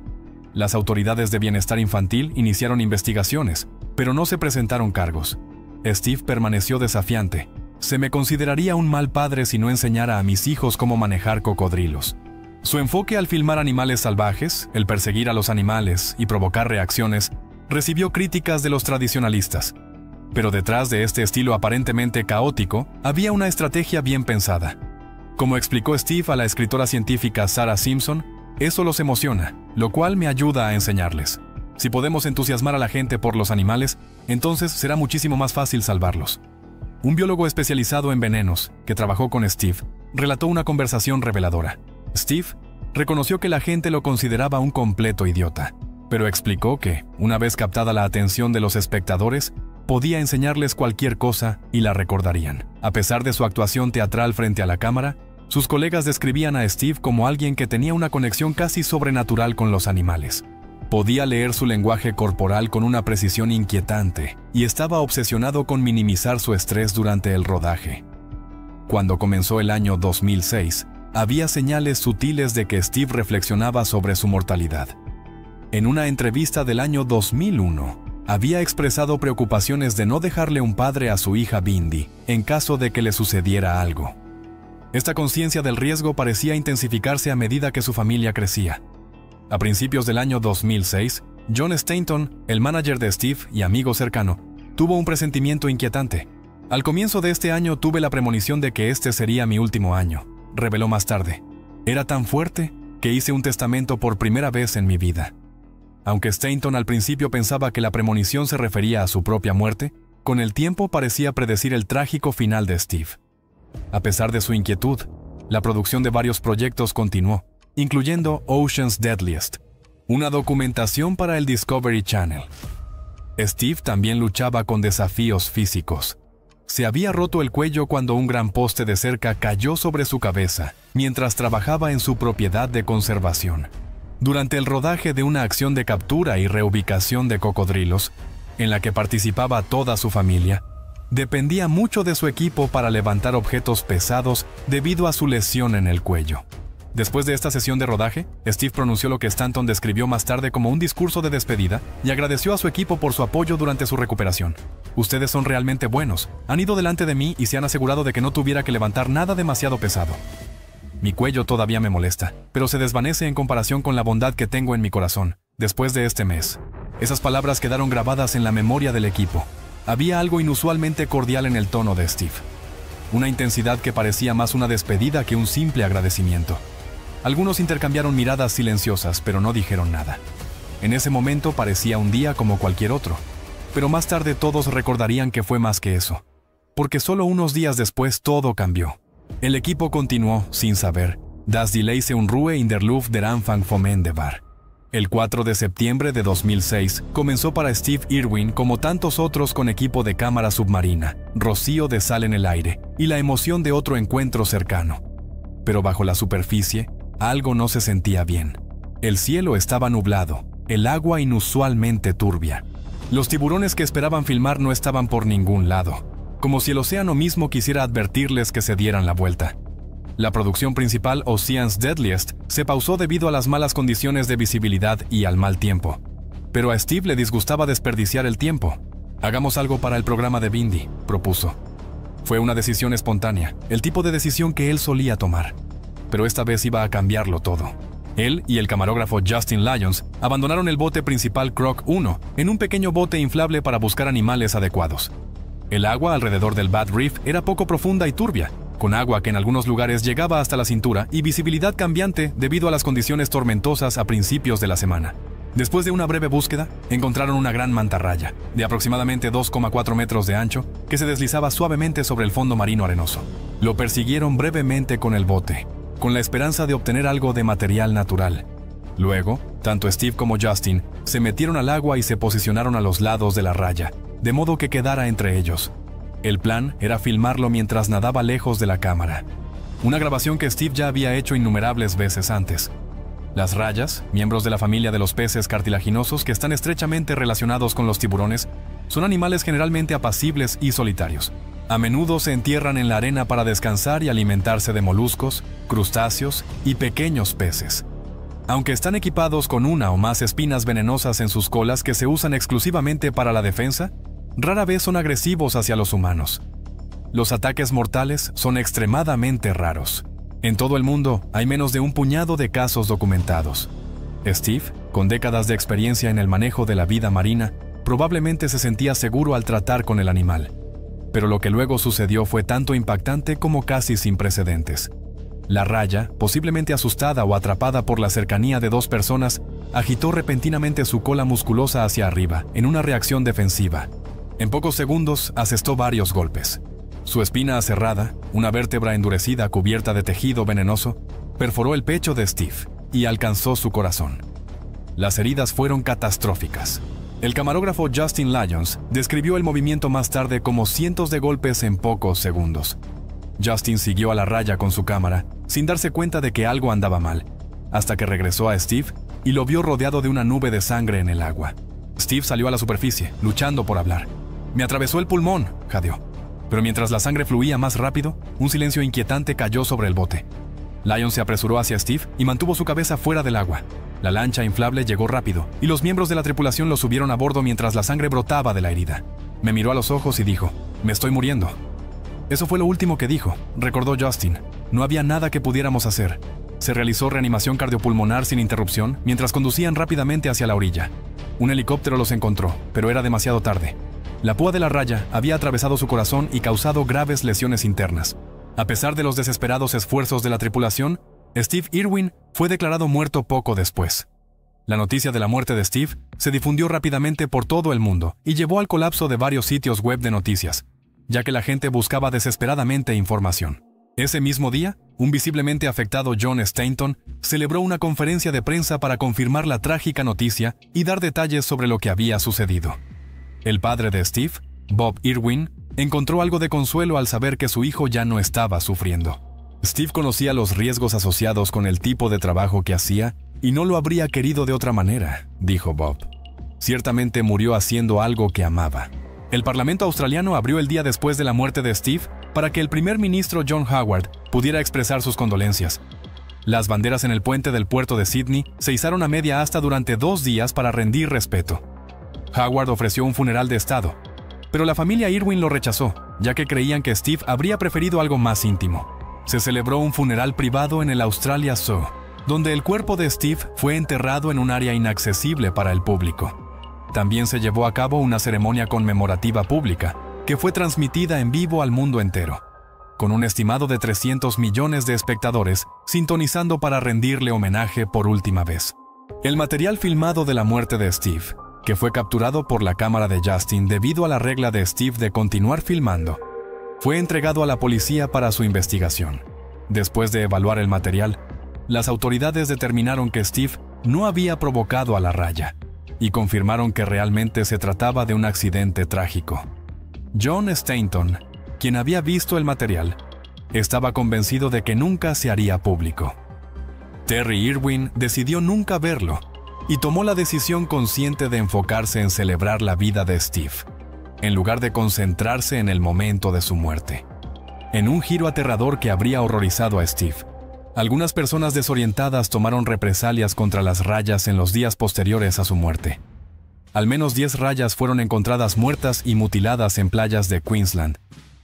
Las autoridades de bienestar infantil iniciaron investigaciones, pero no se presentaron cargos. Steve permaneció desafiante. Se me consideraría un mal padre si no enseñara a mis hijos cómo manejar cocodrilos. Su enfoque al filmar animales salvajes, el perseguir a los animales y provocar reacciones, recibió críticas de los tradicionalistas. Pero detrás de este estilo aparentemente caótico, había una estrategia bien pensada. Como explicó Steve a la escritora científica Sarah Simpson, eso los emociona, lo cual me ayuda a enseñarles. Si podemos entusiasmar a la gente por los animales, entonces será muchísimo más fácil salvarlos. Un biólogo especializado en venenos, que trabajó con Steve, relató una conversación reveladora. Steve reconoció que la gente lo consideraba un completo idiota, pero explicó que, una vez captada la atención de los espectadores, podía enseñarles cualquier cosa y la recordarían. A pesar de su actuación teatral frente a la cámara, sus colegas describían a Steve como alguien que tenía una conexión casi sobrenatural con los animales. Podía leer su lenguaje corporal con una precisión inquietante y estaba obsesionado con minimizar su estrés durante el rodaje. Cuando comenzó el año 2006, había señales sutiles de que Steve reflexionaba sobre su mortalidad. En una entrevista del año 2001, había expresado preocupaciones de no dejarle un padre a su hija Bindi en caso de que le sucediera algo. Esta conciencia del riesgo parecía intensificarse a medida que su familia crecía. A principios del año 2006, John Stanton, el manager de Steve y amigo cercano, tuvo un presentimiento inquietante. Al comienzo de este año tuve la premonición de que este sería mi último año, reveló más tarde. Era tan fuerte que hice un testamento por primera vez en mi vida. Aunque Stanton al principio pensaba que la premonición se refería a su propia muerte, con el tiempo parecía predecir el trágico final de Steve. A pesar de su inquietud, la producción de varios proyectos continuó, incluyendo Ocean's Deadliest, una documentación para el Discovery Channel. Steve también luchaba con desafíos físicos. Se había roto el cuello cuando un gran poste de cerca cayó sobre su cabeza, mientras trabajaba en su propiedad de conservación. Durante el rodaje de una acción de captura y reubicación de cocodrilos, en la que participaba toda su familia, dependía mucho de su equipo para levantar objetos pesados debido a su lesión en el cuello. Después de esta sesión de rodaje, Steve pronunció lo que Stanton describió más tarde como un discurso de despedida y agradeció a su equipo por su apoyo durante su recuperación. Ustedes son realmente buenos, han ido delante de mí y se han asegurado de que no tuviera que levantar nada demasiado pesado. Mi cuello todavía me molesta, pero se desvanece en comparación con la bondad que tengo en mi corazón, después de este mes. Esas palabras quedaron grabadas en la memoria del equipo. Había algo inusualmente cordial en el tono de Steve. Una intensidad que parecía más una despedida que un simple agradecimiento. Algunos intercambiaron miradas silenciosas, pero no dijeron nada. En ese momento parecía un día como cualquier otro, pero más tarde todos recordarían que fue más que eso, porque solo unos días después todo cambió. El equipo continuó, sin saber, das die Leise Unruhe in der Luft der Anfang vom Ende war. El 4 de septiembre de 2006 comenzó para Steve Irwin como tantos otros con equipo de cámara submarina, rocío de sal en el aire y la emoción de otro encuentro cercano. Pero bajo la superficie, algo no se sentía bien. El cielo estaba nublado, el agua inusualmente turbia. Los tiburones que esperaban filmar no estaban por ningún lado, como si el océano mismo quisiera advertirles que se dieran la vuelta. La producción principal, Ocean's Deadliest, se pausó debido a las malas condiciones de visibilidad y al mal tiempo. Pero a Steve le disgustaba desperdiciar el tiempo. Hagamos algo para el programa de Bindi, propuso. Fue una decisión espontánea, el tipo de decisión que él solía tomar. Pero esta vez iba a cambiarlo todo. Él y el camarógrafo Justin Lyons abandonaron el bote principal Croc 1 en un pequeño bote inflable para buscar animales adecuados. El agua alrededor del Bad Reef era poco profunda y turbia, con agua que en algunos lugares llegaba hasta la cintura y visibilidad cambiante debido a las condiciones tormentosas a principios de la semana. Después de una breve búsqueda, encontraron una gran mantarraya, de aproximadamente 2,4 metros de ancho, que se deslizaba suavemente sobre el fondo marino arenoso. Lo persiguieron brevemente con el bote, con la esperanza de obtener algo de material natural. Luego, tanto Steve como Justin se metieron al agua y se posicionaron a los lados de la raya, de modo que quedara entre ellos. El plan era filmarlo mientras nadaba lejos de la cámara. Una grabación que Steve ya había hecho innumerables veces antes. Las rayas, miembros de la familia de los peces cartilaginosos que están estrechamente relacionados con los tiburones, Son animales generalmente apacibles y solitarios. A menudo se entierran en la arena para descansar y alimentarse de moluscos, crustáceos y pequeños peces. Aunque están equipados con una o más espinas venenosas en sus colas que se usan exclusivamente para la defensa, rara vez son agresivos hacia los humanos. Los ataques mortales son extremadamente raros. En todo el mundo hay menos de un puñado de casos documentados. Steve, con décadas de experiencia en el manejo de la vida marina, probablemente se sentía seguro al tratar con el animal. Pero lo que luego sucedió fue tanto impactante como casi sin precedentes. La raya, posiblemente asustada o atrapada por la cercanía de dos personas, agitó repentinamente su cola musculosa hacia arriba, en una reacción defensiva. En pocos segundos asestó varios golpes. Su espina aserrada, una vértebra endurecida cubierta de tejido venenoso, perforó el pecho de Steve y alcanzó su corazón. Las heridas fueron catastróficas. El camarógrafo Justin Lyons describió el movimiento más tarde como cientos de golpes en pocos segundos. Justin siguió a la raya con su cámara, sin darse cuenta de que algo andaba mal, hasta que regresó a Steve y lo vio rodeado de una nube de sangre en el agua. Steve salió a la superficie, luchando por hablar. «Me atravesó el pulmón», jadeó. Pero mientras la sangre fluía más rápido, un silencio inquietante cayó sobre el bote. Lyons se apresuró hacia Steve y mantuvo su cabeza fuera del agua. La lancha inflable llegó rápido, y los miembros de la tripulación lo subieron a bordo mientras la sangre brotaba de la herida. Me miró a los ojos y dijo, «Me estoy muriendo». Eso fue lo último que dijo, recordó Justin. No había nada que pudiéramos hacer. Se realizó reanimación cardiopulmonar sin interrupción mientras conducían rápidamente hacia la orilla. Un helicóptero los encontró, pero era demasiado tarde. La púa de la raya había atravesado su corazón y causado graves lesiones internas. A pesar de los desesperados esfuerzos de la tripulación, Steve Irwin fue declarado muerto poco después. La noticia de la muerte de Steve se difundió rápidamente por todo el mundo y llevó al colapso de varios sitios web de noticias, ya que la gente buscaba desesperadamente información. Ese mismo día, un visiblemente afectado John Stanton celebró una conferencia de prensa para confirmar la trágica noticia y dar detalles sobre lo que había sucedido. El padre de Steve, Bob Irwin, encontró algo de consuelo al saber que su hijo ya no estaba sufriendo. Steve conocía los riesgos asociados con el tipo de trabajo que hacía y no lo habría querido de otra manera, dijo Bob. Ciertamente murió haciendo algo que amaba. El Parlamento australiano abrió el día después de la muerte de Steve para que el primer ministro John Howard pudiera expresar sus condolencias. Las banderas en el puente del puerto de Sydney se izaron a media asta durante 2 días para rendir respeto. Howard ofreció un funeral de estado, pero la familia Irwin lo rechazó, ya que creían que Steve habría preferido algo más íntimo. Se celebró un funeral privado en el Australia Zoo, donde el cuerpo de Steve fue enterrado en un área inaccesible para el público. También se llevó a cabo una ceremonia conmemorativa pública, que fue transmitida en vivo al mundo entero, con un estimado de 300 millones de espectadores sintonizando para rendirle homenaje por última vez. El material filmado de la muerte de Steve, que fue capturado por la cámara de Justin debido a la regla de Steve de continuar filmando, fue entregado a la policía para su investigación. Después de evaluar el material, las autoridades determinaron que Steve no había provocado a la raya y confirmaron que realmente se trataba de un accidente trágico. John Stanton, quien había visto el material, estaba convencido de que nunca se haría público. Terry Irwin decidió nunca verlo y tomó la decisión consciente de enfocarse en celebrar la vida de Steve, en lugar de concentrarse en el momento de su muerte. En un giro aterrador que habría horrorizado a Steve, algunas personas desorientadas tomaron represalias contra las rayas en los días posteriores a su muerte. Al menos 10 rayas fueron encontradas muertas y mutiladas en playas de Queensland,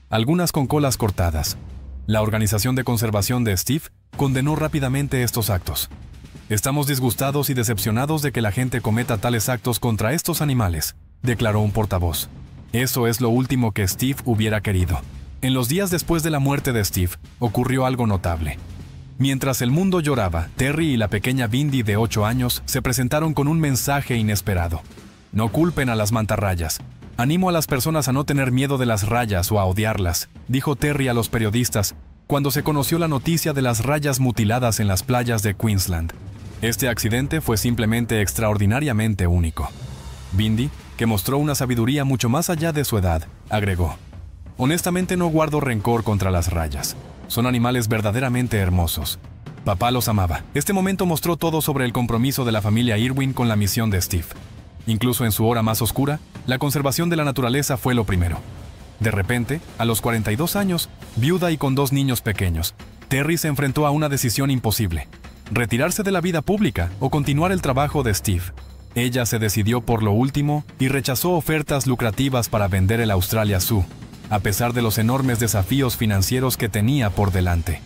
algunas con colas cortadas. La organización de conservación de Steve condenó rápidamente estos actos. «Estamos disgustados y decepcionados de que la gente cometa tales actos contra estos animales», declaró un portavoz. Eso es lo último que Steve hubiera querido. En los días después de la muerte de Steve, ocurrió algo notable. Mientras el mundo lloraba, Terry y la pequeña Bindi de 8 años se presentaron con un mensaje inesperado. «No culpen a las mantarrayas. Animo a las personas a no tener miedo de las rayas o a odiarlas», dijo Terry a los periodistas cuando se conoció la noticia de las rayas mutiladas en las playas de Queensland. Este accidente fue simplemente extraordinariamente único. Bindi, que mostró una sabiduría mucho más allá de su edad, agregó: «Honestamente no guardo rencor contra las rayas. Son animales verdaderamente hermosos. Papá los amaba». Este momento mostró todo sobre el compromiso de la familia Irwin con la misión de Steve. Incluso en su hora más oscura, la conservación de la naturaleza fue lo primero. De repente, a los 42 años, viuda y con 2 niños pequeños, Terry se enfrentó a una decisión imposible: retirarse de la vida pública o continuar el trabajo de Steve. Ella se decidió por lo último y rechazó ofertas lucrativas para vender el Australia Zoo, a pesar de los enormes desafíos financieros que tenía por delante.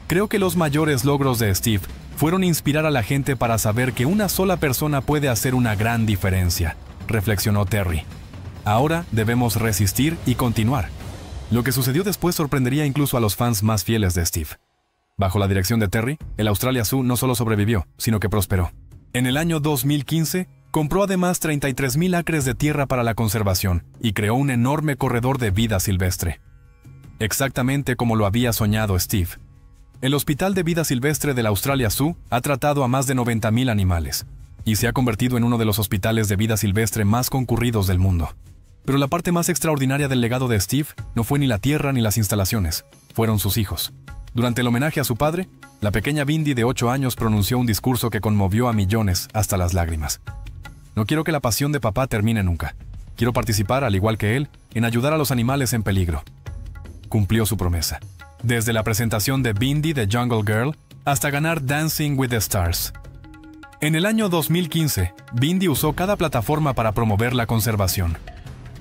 Creo que los mayores logros de Steve fueron inspirar a la gente para saber que una sola persona puede hacer una gran diferencia, reflexionó Terry. Ahora debemos resistir y continuar. Lo que sucedió después sorprendería incluso a los fans más fieles de Steve. Bajo la dirección de Terry, el Australia Zoo no solo sobrevivió, sino que prosperó. En el año 2015, compró además 33,000 acres de tierra para la conservación y creó un enorme corredor de vida silvestre. Exactamente como lo había soñado Steve. El Hospital de Vida Silvestre del Australia Zoo ha tratado a más de 90,000 animales y se ha convertido en uno de los hospitales de vida silvestre más concurridos del mundo. Pero la parte más extraordinaria del legado de Steve no fue ni la tierra ni las instalaciones, fueron sus hijos. Durante el homenaje a su padre, la pequeña Bindi de 8 años pronunció un discurso que conmovió a millones hasta las lágrimas. No quiero que la pasión de papá termine nunca. Quiero participar, al igual que él, en ayudar a los animales en peligro. Cumplió su promesa. Desde la presentación de Bindi de Jungle Girl hasta ganar Dancing with the Stars. En el año 2015, Bindi usó cada plataforma para promover la conservación.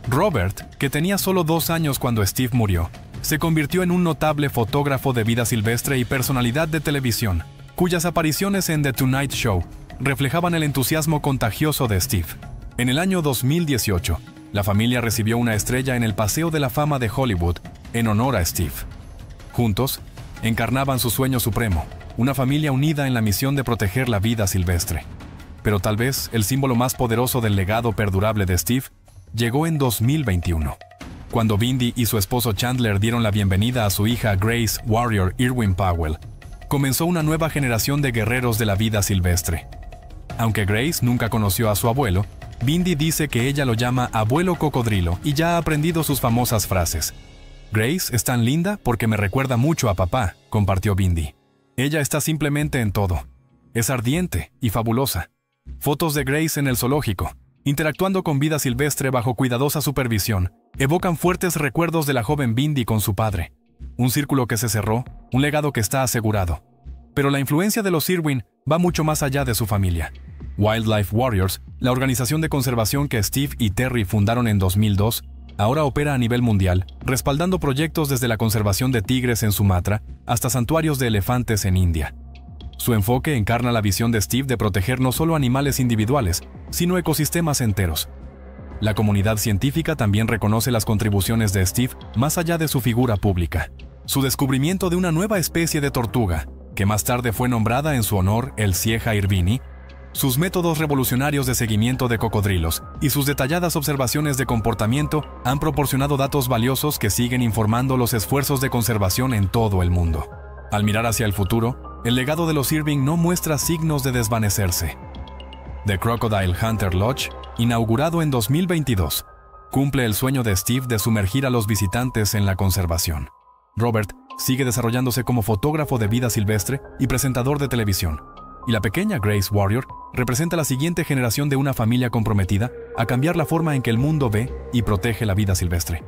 Robert, que tenía solo 2 años cuando Steve murió, se convirtió en un notable fotógrafo de vida silvestre y personalidad de televisión, cuyas apariciones en The Tonight Show reflejaban el entusiasmo contagioso de Steve. En el año 2018, la familia recibió una estrella en el Paseo de la Fama de Hollywood en honor a Steve. Juntos, encarnaban su sueño supremo, una familia unida en la misión de proteger la vida silvestre. Pero tal vez el símbolo más poderoso del legado perdurable de Steve llegó en 2021, cuando Bindi y su esposo Chandler dieron la bienvenida a su hija Grace Warrior Irwin Powell. Comenzó una nueva generación de guerreros de la vida silvestre. Aunque Grace nunca conoció a su abuelo, Bindi dice que ella lo llama abuelo cocodrilo y ya ha aprendido sus famosas frases. Grace es tan linda porque me recuerda mucho a papá, compartió Bindi. Ella está simplemente en todo. Es ardiente y fabulosa. Fotos de Grace en el zoológico, interactuando con vida silvestre bajo cuidadosa supervisión, evocan fuertes recuerdos de la joven Bindi con su padre. Un círculo que se cerró, un legado que está asegurado. Pero la influencia de los Irwin va mucho más allá de su familia. Wildlife Warriors, la organización de conservación que Steve y Terry fundaron en 2002, ahora opera a nivel mundial, respaldando proyectos desde la conservación de tigres en Sumatra hasta santuarios de elefantes en India. Su enfoque encarna la visión de Steve de proteger no solo animales individuales, sino ecosistemas enteros. La comunidad científica también reconoce las contribuciones de Steve más allá de su figura pública. Su descubrimiento de una nueva especie de tortuga, que más tarde fue nombrada en su honor el Sieja irvini, sus métodos revolucionarios de seguimiento de cocodrilos y sus detalladas observaciones de comportamiento han proporcionado datos valiosos que siguen informando los esfuerzos de conservación en todo el mundo. Al mirar hacia el futuro, el legado de los Irving no muestra signos de desvanecerse. The Crocodile Hunter Lodge, inaugurado en 2022, cumple el sueño de Steve de sumergir a los visitantes en la conservación. Robert sigue desarrollándose como fotógrafo de vida silvestre y presentador de televisión, y la pequeña Grace Warrior representa la siguiente generación de una familia comprometida a cambiar la forma en que el mundo ve y protege la vida silvestre.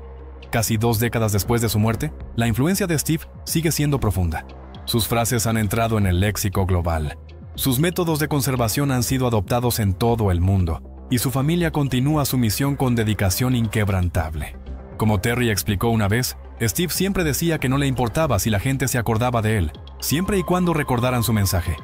Casi 2 décadas después de su muerte, la influencia de Steve sigue siendo profunda. Sus frases han entrado en el léxico global. Sus métodos de conservación han sido adoptados en todo el mundo, y su familia continúa su misión con dedicación inquebrantable. Como Terry explicó una vez, Steve siempre decía que no le importaba si la gente se acordaba de él, siempre y cuando recordaran su mensaje.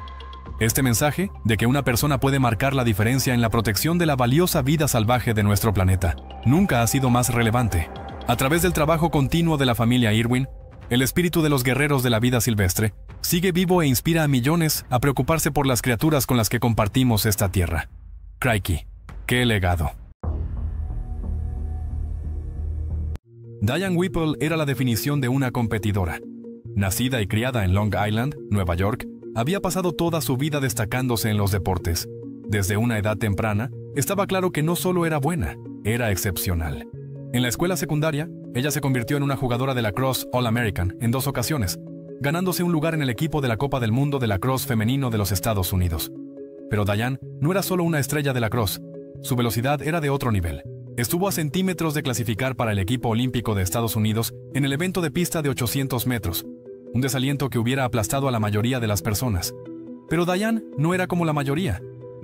Este mensaje, de que una persona puede marcar la diferencia en la protección de la valiosa vida salvaje de nuestro planeta, nunca ha sido más relevante. A través del trabajo continuo de la familia Irwin, el espíritu de los guerreros de la vida silvestre sigue vivo e inspira a millones a preocuparse por las criaturas con las que compartimos esta tierra. Crikey, ¡qué legado! Diane Whipple era la definición de una competidora. Nacida y criada en Long Island, Nueva York, había pasado toda su vida destacándose en los deportes. Desde una edad temprana, estaba claro que no solo era buena, era excepcional. En la escuela secundaria, ella se convirtió en una jugadora de lacrosse All-American en 2 ocasiones, ganándose un lugar en el equipo de la Copa del Mundo de lacrosse femenino de los Estados Unidos. Pero Diane no era solo una estrella de lacrosse, Su velocidad era de otro nivel. Estuvo a centímetros de clasificar para el equipo olímpico de Estados Unidos en el evento de pista de 800 metros, un desaliento que hubiera aplastado a la mayoría de las personas. Pero Diane no era como la mayoría.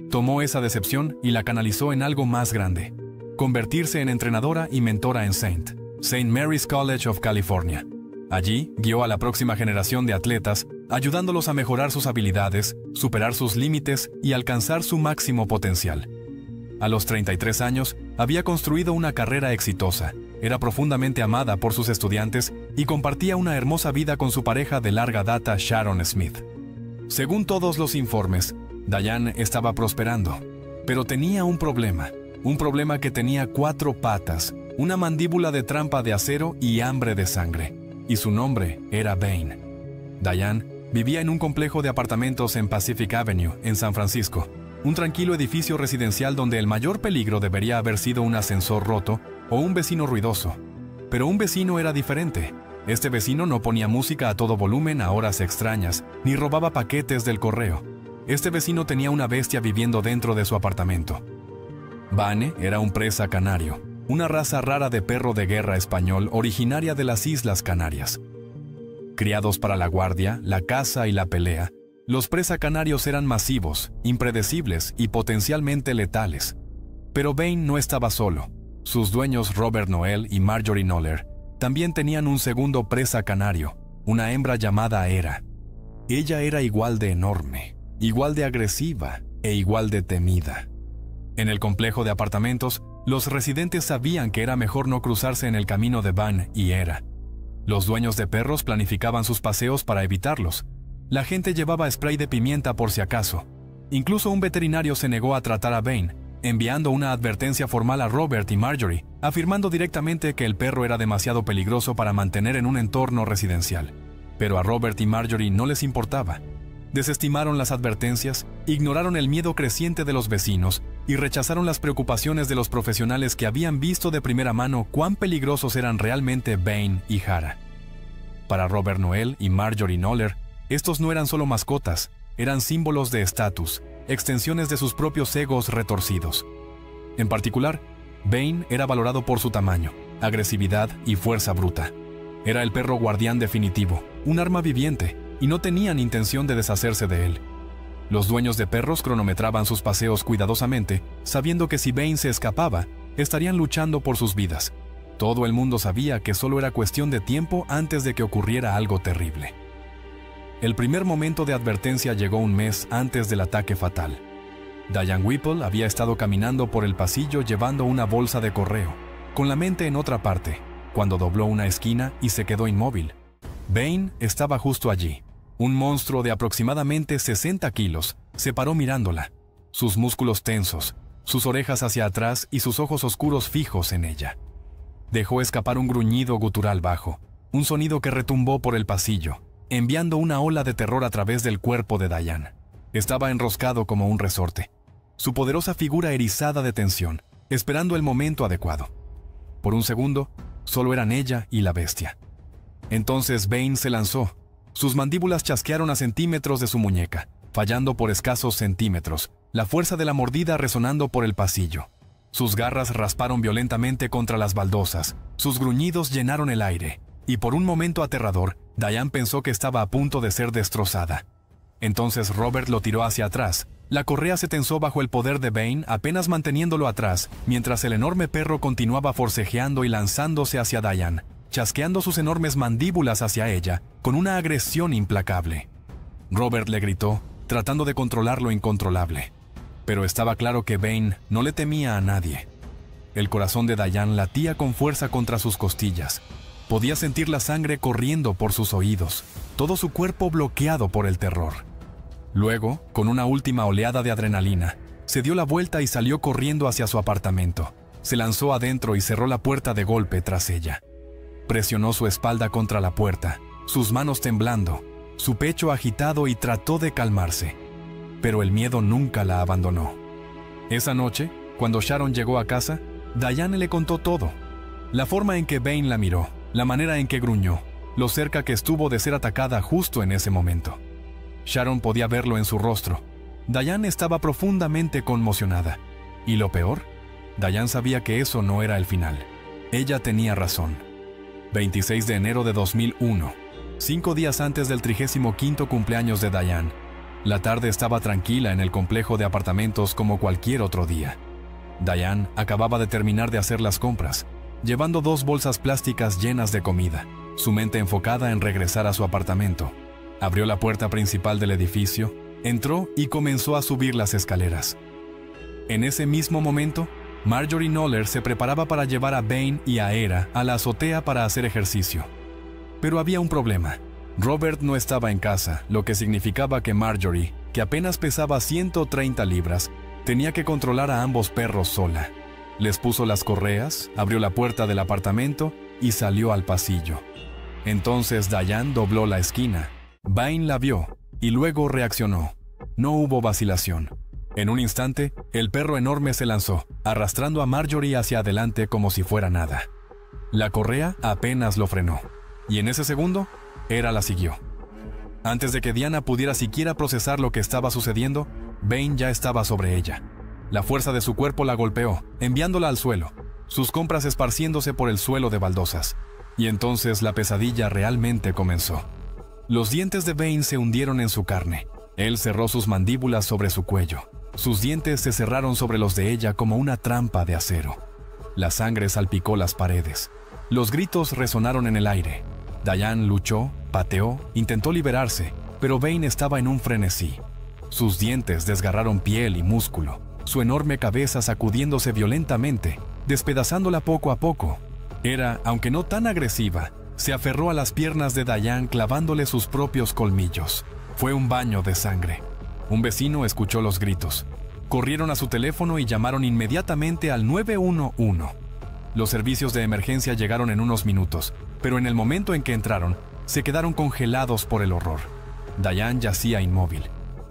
Tomó esa decepción y la canalizó en algo más grande: convertirse en entrenadora y mentora en St. Mary's College of California. Allí guió a la próxima generación de atletas, ayudándolos a mejorar sus habilidades, superar sus límites y alcanzar su máximo potencial. A los 33 años, había construido una carrera exitosa, era profundamente amada por sus estudiantes y compartía una hermosa vida con su pareja de larga data, Sharon Smith. Según todos los informes, Diane estaba prosperando, pero tenía un problema que tenía 4 patas, una mandíbula de trampa de acero y hambre de sangre. Y su nombre era Bane. Diane vivía en un complejo de apartamentos en Pacific Avenue, en San Francisco, un tranquilo edificio residencial donde el mayor peligro debería haber sido un ascensor roto o un vecino ruidoso. Pero un vecino era diferente. Este vecino no ponía música a todo volumen a horas extrañas, ni robaba paquetes del correo. Este vecino tenía una bestia viviendo dentro de su apartamento. Bane era un presa canario, una raza rara de perro de guerra español originaria de las Islas Canarias. Criados para la guardia, la caza y la pelea, los presa canarios eran masivos, impredecibles y potencialmente letales. Pero Bane no estaba solo. Sus dueños Robert Noel y Marjorie Noller también tenían un segundo presa canario, una hembra llamada Era. Ella era igual de enorme, igual de agresiva e igual de temida. En el complejo de apartamentos, los residentes sabían que era mejor no cruzarse en el camino de Bane y Era. Los dueños de perros planificaban sus paseos para evitarlos. La gente llevaba spray de pimienta por si acaso. Incluso un veterinario se negó a tratar a Bane, enviando una advertencia formal a Robert y Marjorie, afirmando directamente que el perro era demasiado peligroso para mantener en un entorno residencial. Pero a Robert y Marjorie no les importaba. Desestimaron las advertencias, ignoraron el miedo creciente de los vecinos y rechazaron las preocupaciones de los profesionales que habían visto de primera mano cuán peligrosos eran realmente Bane y Hara. Para Robert Noel y Marjorie Noller, estos no eran solo mascotas, eran símbolos de estatus, extensiones de sus propios egos retorcidos. En particular, Bane era valorado por su tamaño, agresividad y fuerza bruta. Era el perro guardián definitivo, un arma viviente, y no tenían intención de deshacerse de él. Los dueños de perros cronometraban sus paseos cuidadosamente, sabiendo que si Bane se escapaba, estarían luchando por sus vidas. Todo el mundo sabía que solo era cuestión de tiempo antes de que ocurriera algo terrible. El primer momento de advertencia llegó un mes antes del ataque fatal. Diane Whipple había estado caminando por el pasillo llevando una bolsa de correo, con la mente en otra parte, cuando dobló una esquina y se quedó inmóvil. Bane estaba justo allí. Un monstruo de aproximadamente 60 kilos se paró mirándola, sus músculos tensos, sus orejas hacia atrás y sus ojos oscuros fijos en ella. Dejó escapar un gruñido gutural bajo, un sonido que retumbó por el pasillo, enviando una ola de terror a través del cuerpo de Diane. Estaba enroscado como un resorte, su poderosa figura erizada de tensión, esperando el momento adecuado. Por un segundo, solo eran ella y la bestia. Entonces Bane se lanzó. Sus mandíbulas chasquearon a centímetros de su muñeca, fallando por escasos centímetros, la fuerza de la mordida resonando por el pasillo. Sus garras rasparon violentamente contra las baldosas, sus gruñidos llenaron el aire, y por un momento aterrador, Diane pensó que estaba a punto de ser destrozada. Entonces Robert lo tiró hacia atrás. La correa se tensó bajo el poder de Bane, apenas manteniéndolo atrás, mientras el enorme perro continuaba forcejeando y lanzándose hacia Diane, chasqueando sus enormes mandíbulas hacia ella, con una agresión implacable. Robert le gritó, tratando de controlar lo incontrolable. Pero estaba claro que Bane no le temía a nadie. El corazón de Diane latía con fuerza contra sus costillas. Podía sentir la sangre corriendo por sus oídos, todo su cuerpo bloqueado por el terror. Luego, con una última oleada de adrenalina, se dio la vuelta y salió corriendo hacia su apartamento. Se lanzó adentro y cerró la puerta de golpe tras ella. Presionó su espalda contra la puerta, sus manos temblando, su pecho agitado y trató de calmarse. Pero el miedo nunca la abandonó. Esa noche, cuando Sharon llegó a casa, Diane le contó todo. La forma en que Bane la miró, la manera en que gruñó, lo cerca que estuvo de ser atacada justo en ese momento. Sharon podía verlo en su rostro. Diane estaba profundamente conmocionada. Y lo peor, Diane sabía que eso no era el final. Ella tenía razón. 26 de enero de 2001, 5 días antes del 35º cumpleaños de Diane. La tarde estaba tranquila en el complejo de apartamentos como cualquier otro día. Diane acababa de terminar de hacer las compras, llevando 2 bolsas plásticas llenas de comida, su mente enfocada en regresar a su apartamento. Abrió la puerta principal del edificio, entró y comenzó a subir las escaleras. En ese mismo momento, Marjorie Knoller se preparaba para llevar a Bain y a Era a la azotea para hacer ejercicio. Pero había un problema. Robert no estaba en casa, lo que significaba que Marjorie, que apenas pesaba 130 libras, tenía que controlar a ambos perros sola. Les puso las correas, abrió la puerta del apartamento y salió al pasillo. Entonces Diane dobló la esquina. Bain la vio y luego reaccionó. No hubo vacilación. En un instante, el perro enorme se lanzó, arrastrando a Marjorie hacia adelante como si fuera nada. La correa apenas lo frenó, y en ese segundo, Era la siguió. Antes de que Diana pudiera siquiera procesar lo que estaba sucediendo, Bain ya estaba sobre ella. La fuerza de su cuerpo la golpeó, enviándola al suelo, sus compras esparciéndose por el suelo de baldosas. Y entonces la pesadilla realmente comenzó. Los dientes de Bain se hundieron en su carne. Él cerró sus mandíbulas sobre su cuello. Sus dientes se cerraron sobre los de ella como una trampa de acero. La sangre salpicó las paredes. Los gritos resonaron en el aire. Diane luchó, pateó, intentó liberarse, pero Bain estaba en un frenesí. Sus dientes desgarraron piel y músculo, su enorme cabeza sacudiéndose violentamente, despedazándola poco a poco. Era, aunque no tan agresiva, se aferró a las piernas de Diane clavándole sus propios colmillos. Fue un baño de sangre. Un vecino escuchó los gritos. Corrieron a su teléfono y llamaron inmediatamente al 911. Los servicios de emergencia llegaron en unos minutos, pero en el momento en que entraron, se quedaron congelados por el horror. Diane yacía inmóvil.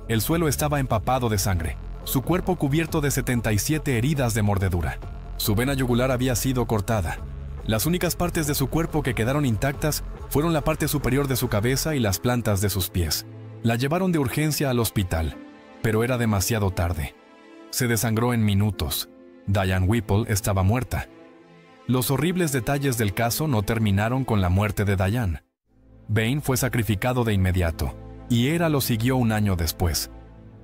El suelo estaba empapado de sangre, su cuerpo cubierto de 77 heridas de mordedura. Su vena yugular había sido cortada. Las únicas partes de su cuerpo que quedaron intactas fueron la parte superior de su cabeza y las plantas de sus pies. La llevaron de urgencia al hospital, pero era demasiado tarde. Se desangró en minutos. Diane Whipple estaba muerta. Los horribles detalles del caso no terminaron con la muerte de Diane. Bain fue sacrificado de inmediato, y Era lo siguió un año después.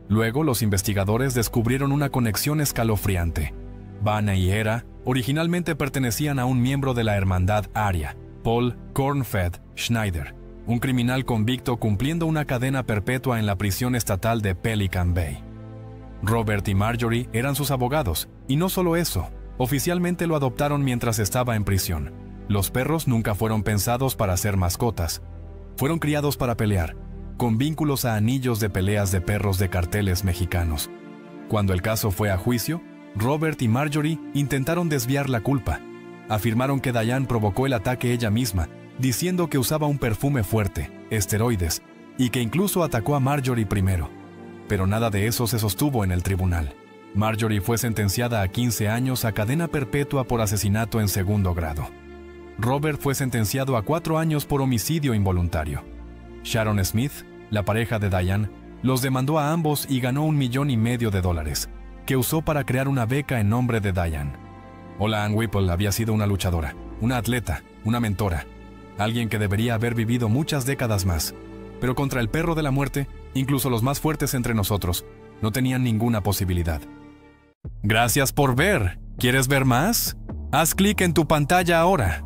Luego los investigadores descubrieron una conexión escalofriante. Vanna y Era originalmente pertenecían a un miembro de la hermandad Aria, Paul Cornfed Schneider, un criminal convicto cumpliendo una cadena perpetua en la prisión estatal de Pelican Bay. Robert y Marjorie eran sus abogados, y no solo eso, oficialmente lo adoptaron mientras estaba en prisión. Los perros nunca fueron pensados para ser mascotas. Fueron criados para pelear, con vínculos a anillos de peleas de perros de carteles mexicanos. Cuando el caso fue a juicio, Robert y Marjorie intentaron desviar la culpa. Afirmaron que Diane provocó el ataque ella misma, diciendo que usaba un perfume fuerte, esteroides, y que incluso atacó a Marjorie primero. Pero nada de eso se sostuvo en el tribunal. Marjorie fue sentenciada a 15 años a cadena perpetua por asesinato en segundo grado. Robert fue sentenciado a 4 años por homicidio involuntario. Sharon Smith, la pareja de Diane, los demandó a ambos y ganó $1,5 millones, que usó para crear una beca en nombre de Diane. Ola Ann Whipple había sido una luchadora, una atleta, una mentora, alguien que debería haber vivido muchas décadas más. Pero contra el perro de la muerte, incluso los más fuertes entre nosotros, no tenían ninguna posibilidad. Gracias por ver. ¿Quieres ver más? Haz clic en tu pantalla ahora.